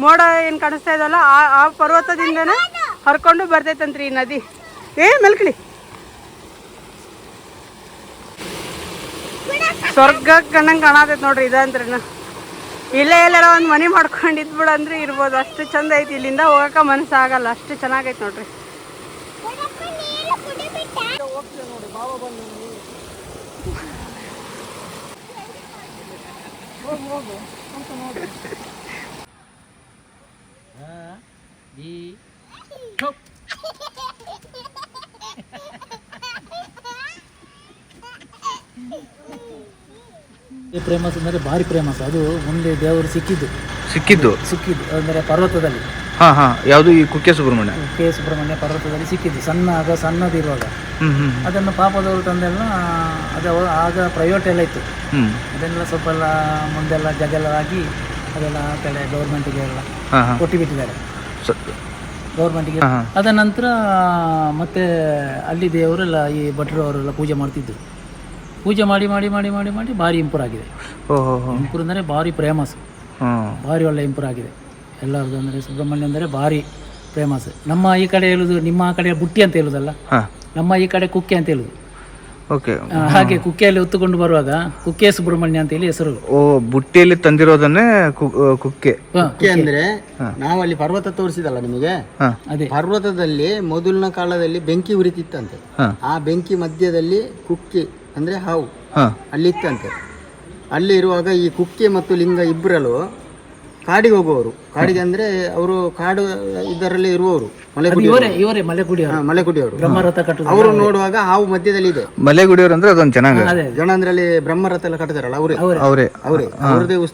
ಮೋಡ ಏನು ಕಾಣಿಸ್ತಾ ಇದಲ್ಲ ಆ ಪರ್ವತದಿಂದನೇ ಹರ್ಕೊಂಡು ಬರ್ತೈತಂತ್ರಿ ಈ ನದಿ. ಮೆಲ್ಕಿಳಿ ಸ್ವರ್ಗ ಕಣ್ಣಂಗೆ ಕಾಣತೈತೆ ನೋಡ್ರಿ ಇದಂದ್ರನ. ಇಲ್ಲೇ ಎಲ್ಲಾರ ಒಂದು ಮನೆ ಮಾಡ್ಕೊಂಡು ಇದ್ಬಿಡು ಅಂದ್ರೆ ಇರ್ಬೋದು, ಅಷ್ಟು ಚಂದ ಐತಿ. ಇಲ್ಲಿಂದ ಹೋಗಕ್ಕೆ ಮನಸ್ಸಾಗಲ್ಲ, ಅಷ್ಟು ಚೆನ್ನಾಗೈತೆ ನೋಡ್ರಿ. ಫೇಮಸ್ ಅಂದರೆ ಭಾರಿ ಫೇಮಸ್. ಅದು ಮುಂದೆ ದೇವರು ಸಿಕ್ಕಿದ್ದು ಅಂದರೆ ಪರ್ವತದಲ್ಲಿ. ಹಾಂ ಹಾಂ, ಯಾವುದು ಈ ಕುಕ್ಕೆ ಸುಬ್ರಹ್ಮಣ್ಯ? ಕೆ ಸುಬ್ರಹ್ಮಣ್ಯ ಪರ್ವತದಲ್ಲಿ ಸಿಕ್ಕಿದ್ದು ಸಣ್ಣದಿರುವಾಗ. ಅದನ್ನು ಪಾಪದವರು ತಂದೆಲ್ಲ ಅದು ಆಗ ಪ್ರೈವೇಟ್ ಎಲ್ಲ ಇತ್ತು. ಅದನ್ನೆಲ್ಲ ಸ್ವಲ್ಪ ಎಲ್ಲ ಮುಂದೆಲ್ಲ ಜಗೆಲ್ಲ ಆಗಿ ಅದೆಲ್ಲ ಆ ಕಡೆ ಗೌರ್ಮೆಂಟಿಗೆ ಎಲ್ಲ ಕೊಟ್ಟಿಬಿಟ್ಟಿದ್ದಾರೆ ಗೌರ್ಮೆಂಟಿಗೆ. ಅದ ನಂತರ ಮತ್ತೆ ಅಲ್ಲಿ ದೇವರೆಲ್ಲ ಈ ಭಟ್ರು ಅವರೆಲ್ಲ ಪೂಜೆ ಮಾಡ್ತಿದ್ರು. ಪೂಜೆ ಮಾಡಿ ಮಾಡಿ ಮಾಡಿ ಮಾಡಿ ಮಾಡಿ ಭಾರಿ ಇಂಪ್ರೂವ್ ಆಗಿದೆ. ಇಂಪ್ರೂವ್ ಅಂದರೆ ಭಾರಿ ಫೇಮಸ್, ಭಾರಿ ಒಳ್ಳೆ ಇಂಪ್ರೂವ್ ಆಗಿದೆ ಎಲ್ಲರದು. ಅಂದರೆ ಸುಬ್ರಹ್ಮಣ್ಯ ಅಂದರೆ ಭಾರಿ ಫೇಮಸ್. ನಮ್ಮ ಈ ಕಡೆ ಹೇಳುದು, ನಿಮ್ಮ ಆ ಕಡೆ ಬುಟ್ಟಿ ಅಂತ ಹೇಳುದಲ್ಲ, ನಮ್ಮ ಈ ಕಡೆ ಕುಕ್ಕೆ ಅಂತ ಹೇಳುದು. ಓಕೆ, ಹಾಗೆ ಕುಕ್ಕೆಯಲ್ಲಿ ಹೊತ್ತುಕೊಂಡು ಬರುವಾಗ ಕುಕ್ಕೆ ಸುಬ್ರಹ್ಮಣ್ಯ ಅಂತ ಹೇಳಿ ಹೆಸರು. ಓ, ಬುಟ್ಟಿಯಲ್ಲಿ ತಂದಿರೋದನ್ನೇ ಕುಕ್ಕೆ. ಕುಕ್ಕೆ ಅಂದ್ರೆ ನಾವು ಅಲ್ಲಿ ಪರ್ವತ ತೋರಿಸಿದಲ್ಲ ನಿಮಗೆ, ಅದೇ ಪರ್ವತದಲ್ಲಿ ಮೊದಲಿನ ಕಾಲದಲ್ಲಿ ಬೆಂಕಿ ಉರಿತಿತ್ತಂತೆ. ಆ ಬೆಂಕಿ ಮಧ್ಯದಲ್ಲಿ ಕುಕ್ಕೆ ಅಂದ್ರೆ ಹಾವು ಅಲ್ಲಿತ್ತಂತೆ. ಅಲ್ಲಿ ಇರುವಾಗ ಈ ಕುಕ್ಕೆ ಮತ್ತು ಲಿಂಗ ಇಬ್ಬರಲ್ಲೂ ಕಾಡಿಗೆ ಹೋಗುವವರು. ಕಾಡಿಗೆ ಅಂದ್ರೆ ಅವರು ಕಾಡು ಇದರಲ್ಲಿ ಇರುವವರು, ಇವರೇ ಮಲೆಕುಡಿಯವರು. ಬ್ರಹ್ಮರಥ ಕಟ್ಟುದು ಅವರು ನೋಡುವಾಗ ಹಾವು ಮಧ್ಯದಲ್ಲಿ ಇದೆ. ಮಲೆಗುಡಿಯವರು ಅಂದ್ರೆ ಅದೊಂದು ಚೆನ್ನಾಗಿ ಜನ ಅಂದ್ರೆ ಬ್ರಹ್ಮರಥ ಎಲ್ಲ ಕಟ್ತಾರಲ್ಲ ಅವರೇ ಅವರೇ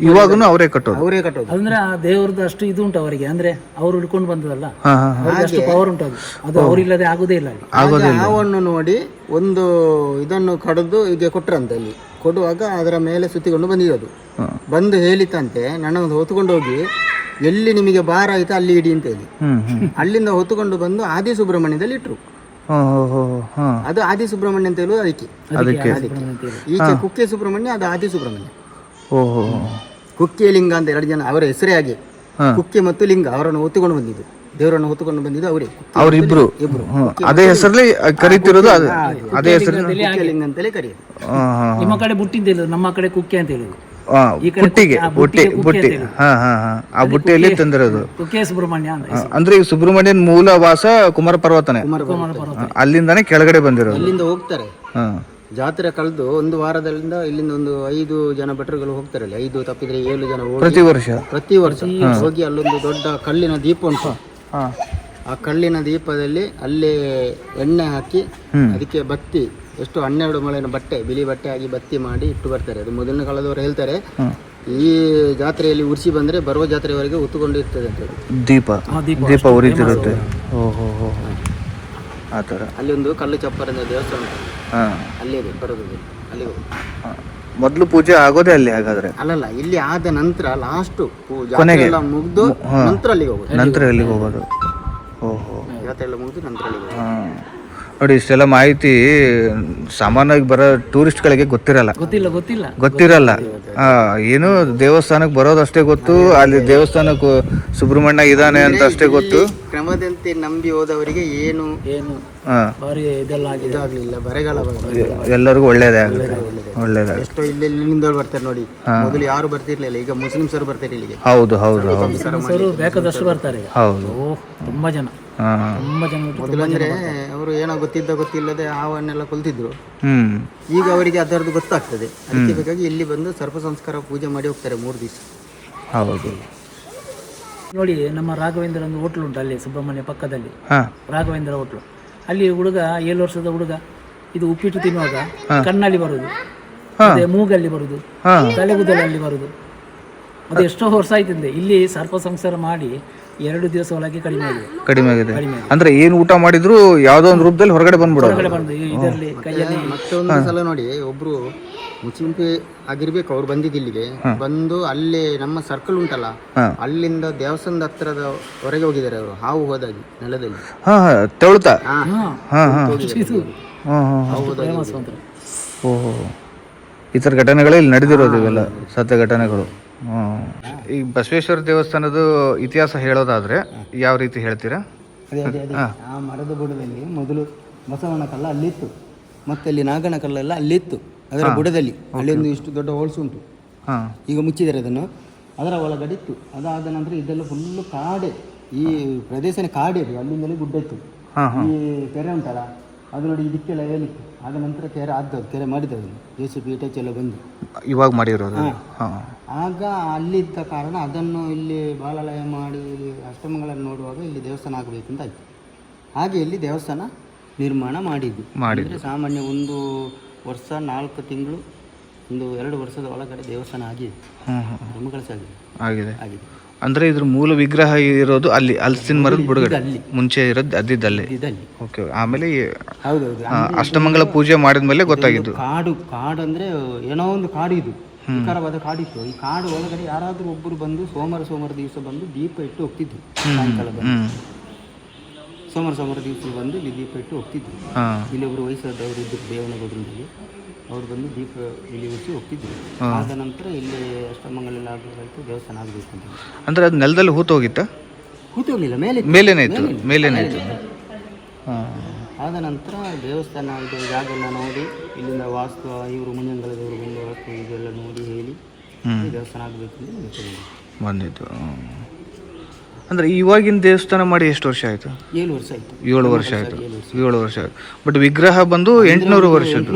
ಇವಾಗೂ ಅವರೇ ಕಟ್ಟೋದು. ಅಂದ್ರೆ ಆ ದೇವ್ರದ್ದು ಅಷ್ಟು ಇದು ಉಂಟು ಅವರಿಗೆ, ಅಂದ್ರೆ ಅವ್ರು ಹಿಡ್ಕೊಂಡು ಬಂದದಲ್ಲ, ಅವ್ರಿಗೆ ಅಷ್ಟು ಪವರ್ ಉಂಟು. ಅದು ಅವರಿಲ್ಲದೆ ಆಗುದೇ ಇಲ್ಲ. ಹಾವನ್ನು ನೋಡಿ ಒಂದು ಇದನ್ನು ಕಡಿದು ಈಗ ಕೊಟ್ರಂತೆ. ಅಲ್ಲಿ ಕೊಡುವಾಗ ಅದರ ಮೇಲೆ ಸುತ್ತಿಕೊಂಡು ಬಂದಿರೋದು. ಬಂದು ಹೇಳಿತಂತೆ, ನನ್ನ ಹೊತ್ತುಕೊಂಡು ಹೋಗಿ ಎಲ್ಲಿ ನಿಮಗೆ ಭಾರ ಆಯ್ತು ಅಲ್ಲಿ ಇಡಿ ಅಂತ ಹೇಳಿ. ಅಲ್ಲಿಂದ ಹೊತ್ತುಕೊಂಡು ಬಂದು ಆದಿ ಸುಬ್ರಹ್ಮಣ್ಯದಲ್ಲಿ ಇಟ್ರು. ಅದು ಆದಿ ಸುಬ್ರಹ್ಮಣ್ಯ ಅಂತ ಹೇಳುವುದು ಅದಕ್ಕೆ. ಈಚೆ ಕುಕ್ಕೆ ಸುಬ್ರಹ್ಮಣ್ಯ, ಅದು ಆದಿ ಸುಬ್ರಹ್ಮಣ್ಯ. ಕುಕ್ಕೆ ಲಿಂಗ ಅಂತ 2 ಜನ ಅವರ ಹೆಸರೇ ಹಾಗೆ. ಕುಕ್ಕೆ ಮತ್ತು ಲಿಂಗ ಅವರನ್ನು ಹೊತ್ತುಕೊಂಡು ಬಂದಿದ್ದು, ದೇವರನ್ನು ಹೊತ್ತುಕೊಂಡು ಬಂದಿದ್ದು ಅವರೇ, ಅವರಿಬ್ರು. ಅದೇ ಹೆಸರಲ್ಲಿ ಕರೀತಿರೋದು, ಅದೇ ಹೆಸರಲ್ಲಿ ಲಿಂಗ ಅಂತಲೇ ಕರೆಯೋದು. ನಿಮ್ಮ ಕಡೆ ಬುಟ್ಟಿ ಅಂತ ಹೇಳುದು, ನಮ್ಮ ಕಡೆ ಕುಕ್ಕೆ ಅಂತ ಹೇಳುದು. ಬುಟ್ಟಿ. ಆ ಬುಟ್ಟಿಯಲ್ಲಿ ತಂದಿರೋದು ಕುಕ್ಕೆ ಸುಬ್ರಹ್ಮಣ್ಯ ಅಂತ. ಅಂದ್ರೆ ಈ ಸುಬ್ರಹ್ಮಣ್ಯನ ಮೂಲ ವಾಸ ಕುಮಾರ ಪರ್ವತನೇ, ಅಲ್ಲಿಂದಾನೇ ಕೆಳಗಡೆ ಬಂದಿರೋದು. ಅಲ್ಲಿಂದ ಹೋಗ್ತಾರೆ. ಜಾತ್ರೆ ಕಳೆದು 1 ವಾರದಿಂದ ಇಲ್ಲಿಂದ ಒಂದು 5 ಜನ ಭಟ್ರುಗಳು ಹೋಗ್ತಾರೆ. ಅಲ್ಲಿ 5 ತಪ್ಪಿದ್ರೆ 7 ಜನ ಪ್ರತಿ ವರ್ಷ ಹೋಗಿ ಅಲ್ಲೊಂದು ದೊಡ್ಡ ಕಲ್ಲಿನ ದೀಪ ಉಂಟು. ಆ ಕಲ್ಲಿನ ದೀಪದಲ್ಲಿ ಅಲ್ಲೇ ಎಣ್ಣೆ ಹಾಕಿ ಅದಕ್ಕೆ ಬತ್ತಿ, ಎಷ್ಟು 12 ಮೊಳೆನ ಬಟ್ಟೆ, ಬಿಳಿ ಬಟ್ಟೆ ಆಗಿ ಬತ್ತಿ ಮಾಡಿ ಇಟ್ಟು ಬರ್ತಾರೆ. ಅದು ಮೊದಲಿನ ಕಾಲದವರು ಹೇಳ್ತಾರೆ, ಈ ಜಾತ್ರೆಯಲ್ಲಿ ಉರ್ಸಿ ಬಂದ್ರೆ ಬರುವ ಜಾತ್ರೆವರೆಗೆ ಹೊತ್ತುಕೊಂಡು ಇರ್ತದೆ ಅಂತ ಹೇಳಿ. ದೀಪ ಉರಿತಿರುತ್ತೆ. ಆ ಥರ. ಅಲ್ಲಿ ಒಂದು ಕಲ್ಲು ಚಪ್ಪರದ ದೇವಸ್ಥಾನ ಉಂಟು, ಅಲ್ಲೇ ಇದೆ ಬರೋದು. ಅಲ್ಲಿ ಮೊದಲು ಪೂಜೆ ಆಗೋದೇ ಅಲ್ಲಿ ಹಾಗಾದ್ರೆ? ಅಲ್ಲಲ್ಲ, ಇಲ್ಲಿ ಆದ ನಂತರ ಲಾಸ್ಟ್ ಜಾತ್ರೆ ಎಲ್ಲ ಮುಗ್ದು ನಂತರ ಅಲ್ಲಿಗೆ ಹೋಗೋದು. ಜಾತ್ರೆ ಎಲ್ಲ ಮುಗಿದು ನಂತರ ಅಲ್ಲಿಗೆ ಹೋಗೋದು. ನೋಡಿ, ಇಷ್ಟೆಲ್ಲ ಮಾಹಿತಿ ಸಾಮಾನ್ಯವಾಗಿ ಬರೋ ಟೂರಿಸ್ಟ್ಗಳಿಗೆ ಗೊತ್ತಿರಲ್ಲ. ಏನು ದೇವಸ್ಥಾನಕ್ಕೆ ಬರೋದಷ್ಟೇ ಗೊತ್ತು, ಅಲ್ಲಿ ದೇವಸ್ಥಾನಕ್ಕೂ ಸುಬ್ರಹ್ಮಣ್ಯ ಇದಾನೆ ಅಂತ ಅಷ್ಟೇ ಗೊತ್ತು. ಕ್ರಮದಂತೆ ನಂಬಿ ಹೋದವರಿಗೆ ಏನು ಇದಾಗ್ಲಿಲ್ಲ, ಬರೆಗಾಲ ಎಲ್ಲರಿಗೂ ಒಳ್ಳೇದೇ ಎಷ್ಟೋ ಇಲ್ಲಿಂದ ಬರ್ತಾರೆ ನೋಡಿ. ಮೊದಲು ಯಾರು ಬರ್ತಿರ್ಲಿಲ್ಲ, ಈಗ ಮುಸ್ಲಿಮ್ಸರು ಬರ್ತಾರೆ ಇಲ್ಲಿಗೆ. ಹೌದು ಬೇಕಾದಷ್ಟು ಬರ್ತಾರೆ. ಹೌದು, ತುಂಬಾ ಜನ. ಮೊದಲಂದ್ರೆ ಅವರು ಏನೋ ಗೊತ್ತಿಲ್ಲದೆ ಹಾವನ್ನೆಲ್ಲ ಕೊಲ್ತಿದ್ರು. ಈಗ ಅವರಿಗೆ ಅದರದ್ದು ಗೊತ್ತಾಗ್ತದೆ. ಅದಕ್ಕೆ ಬೇಕಾಗಿ ಇಲ್ಲಿ ಬಂದು ಸರ್ಪ ಸಂಸ್ಕಾರ ಪೂಜೆ ಮಾಡಿ ಹೋಗ್ತಾರೆ 3 ದಿವಸ. ಹೌದು. ನೋಡಿ, ನಮ್ಮ ರಾಘವೇಂದ್ರ ಒಂದು ಹೋಟ್ಲು ಉಂಟು ಅಲ್ಲಿ ಸುಬ್ರಹ್ಮಣ್ಯ ಪಕ್ಕದಲ್ಲಿ, ರಾಘವೇಂದ್ರ ಹೋಟ್ಲು. ಅಲ್ಲಿ ಹುಡುಗ 7 ವರ್ಷದ ಹುಡುಗ ಇದು ಉಪ್ಪಿಟ್ಟು ತಿನ್ನುವಾಗ ಕಣ್ಣಲ್ಲಿ ಬರುದು, ಮೂಗಲ್ಲಿ ಬರುದು, ತಲೆಗುದಲಲ್ಲಿ ಬರುದು. ಅದು ಎಷ್ಟೋ ವರ್ಷ ಆಯ್ತಂದೆ. ಇಲ್ಲಿ ಸರ್ಪ ಸಂಸಾರ ಮಾಡಿ 2 ದಿವಸ ಒಳಗೆ ಕಡಿಮೆ ಆಗಿದೆ. ಅಂದ್ರೆ ಏನು ಊಟ ಮಾಡಿದ್ರು ಯಾವ್ದೋ ಒಂದು ರೂಪದಲ್ಲಿ ಹೊರಗಡೆ ಬಂದ್ಬಿಡೋದು. ಇದರಲ್ಲಿ ಕೈಯಲ್ಲಿ ಮತ್ತೊಂದು ಸಲ ನೋಡಿ, ಒಬ್ರು ಮುಚಿಂಪೆ ಆಗಿರ್ಬೇಕು, ಅವ್ರು ಬಂದಿದ್ದು ಇಲ್ಲಿಗೆ ಬಂದು ಅಲ್ಲಿ ನಮ್ಮ ಸರ್ಕಲ್ ಉಂಟಲ್ಲ, ಅಲ್ಲಿಂದ ದೇವಸ್ಥಾನದ ಹತ್ತಿರದ ಹೊರಗೆ ಹೋಗಿದ್ದಾರೆ ಅವರು. ಹಾವು ಹೋದಾಗಿ ನೆಲದಲ್ಲಿ ತೆವಳುತ್ತಾ. ಈ ಥರ ಘಟನೆಗಳು ಇಲ್ಲಿ ನಡೆದಿರೋದು ಇವೆಲ್ಲ ಸತ್ಯ ಘಟನೆಗಳು. ಈ ಬಸವೇಶ್ವರ ದೇವಸ್ಥಾನದ ಇತಿಹಾಸ ಹೇಳೋದಾದರೆ ಯಾವ ರೀತಿ ಹೇಳ್ತೀರಾ? ಅದೇ ಆ ಮರದ ಬುಡದಲ್ಲಿ ಮೊದಲು ಬಸವನ ಕಲ್ಲ ಅಲ್ಲಿತ್ತು, ಮತ್ತೆ ಅಲ್ಲಿ ನಾಗನ ಕಲ್ಲೆಲ್ಲ ಅಲ್ಲಿತ್ತು. ಅದರ ಬುಡದಲ್ಲಿ ಅಲ್ಲಿಂದ ಇಷ್ಟು ದೊಡ್ಡ ಹೋಲ್ಸ್ ಉಂಟು. ಈಗ ಮುಚ್ಚಿದ್ದಾರೆ ಅದನ್ನು. ಅದರ ಒಳಗಡೆ ಇತ್ತು. ಅದಾದ ನಂತರ ಇದೆಲ್ಲ ಫುಲ್ಲು ಕಾಡೆ, ಈ ಪ್ರದೇಶನೇ ಕಾಡೆ ಅದು. ಅಲ್ಲಿಂದಲೇ ಗುಡ್ಡ ಇತ್ತು. ಈ ಕೆರೆ ಉಂಟಲ್ಲ ಅದು ನೋಡಿ, ಇದಕ್ಕೆಲ್ಲ ಹೇಳಿತ್ತು. ಆದ ನಂತರ ಕೆರೆ ಆದದ್ದು, ಕೆರೆ ಮಾಡಿದ್ದು JCB ಟಚ್ ಎಲ್ಲ ಬಂದು ಇವಾಗ ಮಾಡಿರೋದು. ಆಗ ಅಲ್ಲಿದ್ದ ಕಾರಣ ಅದನ್ನು ಇಲ್ಲಿ ಬಾಲಾಲಯ ಮಾಡಿ ಅಷ್ಟಮಂಗಳನ್ನು ನೋಡುವಾಗ ಇಲ್ಲಿ ದೇವಸ್ಥಾನ ಆಗಬೇಕು ಅಂತ ಆಯಿತು. ಹಾಗೆ ಇಲ್ಲಿ ದೇವಸ್ಥಾನ ನಿರ್ಮಾಣ ಮಾಡಿದ್ದು. ಸಾಮಾನ್ಯ 1 ವರ್ಷ 4 ತಿಂಗಳು, 1-2 ವರ್ಷದ ಒಳಗಡೆ ದೇವಸ್ಥಾನ ಆಗಿದೆ. ಆಗಿದೆ. ಅಂದರೆ ಇದ್ರ ಮೂಲ ವಿಗ್ರಹ ಇರೋದು ಅಲ್ಲಿ ಹಲಸಿನ ಮರದ ಬುಡಗಡೆ, ಮುಂಚೆ ಇರೋದು ಅದಿದ್ದಲ್ಲಿ. ಓಕೆ. ಆಮೇಲೆ ಹೌದೌದು, ಅಷ್ಟಮಂಗಲ ಪೂಜೆ ಮಾಡಿದ್ಮೇಲೆ ಗೊತ್ತಾಗಿದ್ದು. ಕಾಡು ಅಂದರೆ ಏನೋ ಒಂದು ಕಾಡು, ಇದು ವಿಕಾರವಾದ ಕಾಡಿತ್ತು. ಈ ಕಾಡು ಒಳಗಡೆ ಯಾರಾದರೂ ಒಬ್ಬರು ಬಂದು ಸೋಮವಾರ ದಿವಸ ಬಂದು ದೀಪ ಇಟ್ಟು ಹೋಗ್ತಿದ್ರು. ಸಾಯಂಕಾಲ ಬಂದು ಸೋಮವಾರ ದಿವಸ ಬಂದು ಇಲ್ಲಿ ದೀಪ ಇಟ್ಟು ಹೋಗ್ತಿದ್ರು. ಇಲ್ಲಿ ಒಬ್ಬರು ವಯಸ್ಸಾದವರು ಇದ್ದರು, ದೇವನಗೌಡರಲ್ಲಿ. ಅವ್ರು ಬಂದು ದೀಪ ಇಲ್ಲಿ ಉಚ್ಚಿ ಹೋಗ್ತಿದ್ರು. ಆದ ನಂತರ ಇಲ್ಲಿ ಅಷ್ಟಮಂಗಲೆಲ್ಲ ಆಗಬೇಕು, ದೇವಸ್ಥಾನ ಆಗಬೇಕು ಅಂತ. ಅಂದರೆ ಅದು ನೆಲದಲ್ಲಿ ಹೂತೋಗಿತ್ತಾ? ಹೂತೋಗ್ಲಿಲ್ಲ, ಮೇಲೇನೇ ಇತ್ತು. ಆದ ನಂತರ ದೇವಸ್ಥಾನ ಇದು ಜಾಗೆಲ್ಲ ನೋಡಿ, ಇಲ್ಲಿಂದ ವಾಸ್ತು ಇವರು ಮುಂಜಂಗಲದವರು ಬಂದು ವಾಸ್ತು ಇದೆಲ್ಲ ನೋಡಿ ಹೇಳಿ ದೇವಸ್ಥಾನ ಆಗಬೇಕು ಅಂತ ಬಂದಿತ್ತು. ಅಂದರೆ ಇವಾಗಿನ ದೇವಸ್ಥಾನ ಮಾಡಿ ಎಷ್ಟು ವರ್ಷ ಆಯಿತು? 7 ವರ್ಷ ಆಯಿತು. 7 ವರ್ಷ ಆಯಿತು. 7 ವರ್ಷ ಆಯಿತು. ಬಟ್ ವಿಗ್ರಹ ಬಂದು 800 ವರ್ಷದ್ದು.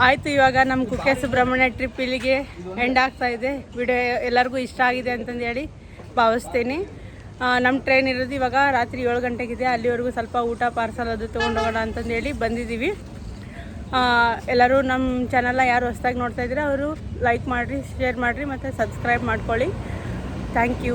ಆಯಿತು, ಇವಾಗ ನಮ್ಮ ಕುಕ್ಕೆ ಸುಬ್ರಹ್ಮಣ್ಯ ಟ್ರಿಪ್ ಇಲ್ಲಿಗೆ ಎಂಡ್ ಆಗ್ತಾ ಇದೆ. ವಿಡಿಯೋ ಎಲ್ಲರಿಗೂ ಇಷ್ಟ ಆಗಿದೆ ಅಂತಂದು ಹೇಳಿ ಭಾವಿಸ್ತೀನಿ. ನಮ್ಮ ಟ್ರೈನ್ ಇರೋದು ಇವಾಗ ರಾತ್ರಿ 7 ಗಂಟೆಗಿದೆ. ಅಲ್ಲಿವರೆಗೂ ಸ್ವಲ್ಪ ಊಟ ಪಾರ್ಸಲ್ ಅದು ತೊಗೊಂಡೋಗೋಣ ಅಂತಂದು ಹೇಳಿ ಬಂದಿದ್ದೀವಿ. ಎಲ್ಲರೂ ನಮ್ಮ ಚಾನಲ್ನ ಯಾರು ಹೊಸದಾಗಿ ನೋಡ್ತಾ ಇದ್ದೀರಾ ಅವರು ಲೈಕ್ ಮಾಡಿರಿ, ಶೇರ್ ಮಾಡಿರಿ ಮತ್ತು ಸಬ್ಸ್ಕ್ರೈಬ್ ಮಾಡ್ಕೊಳ್ಳಿ. Thank you.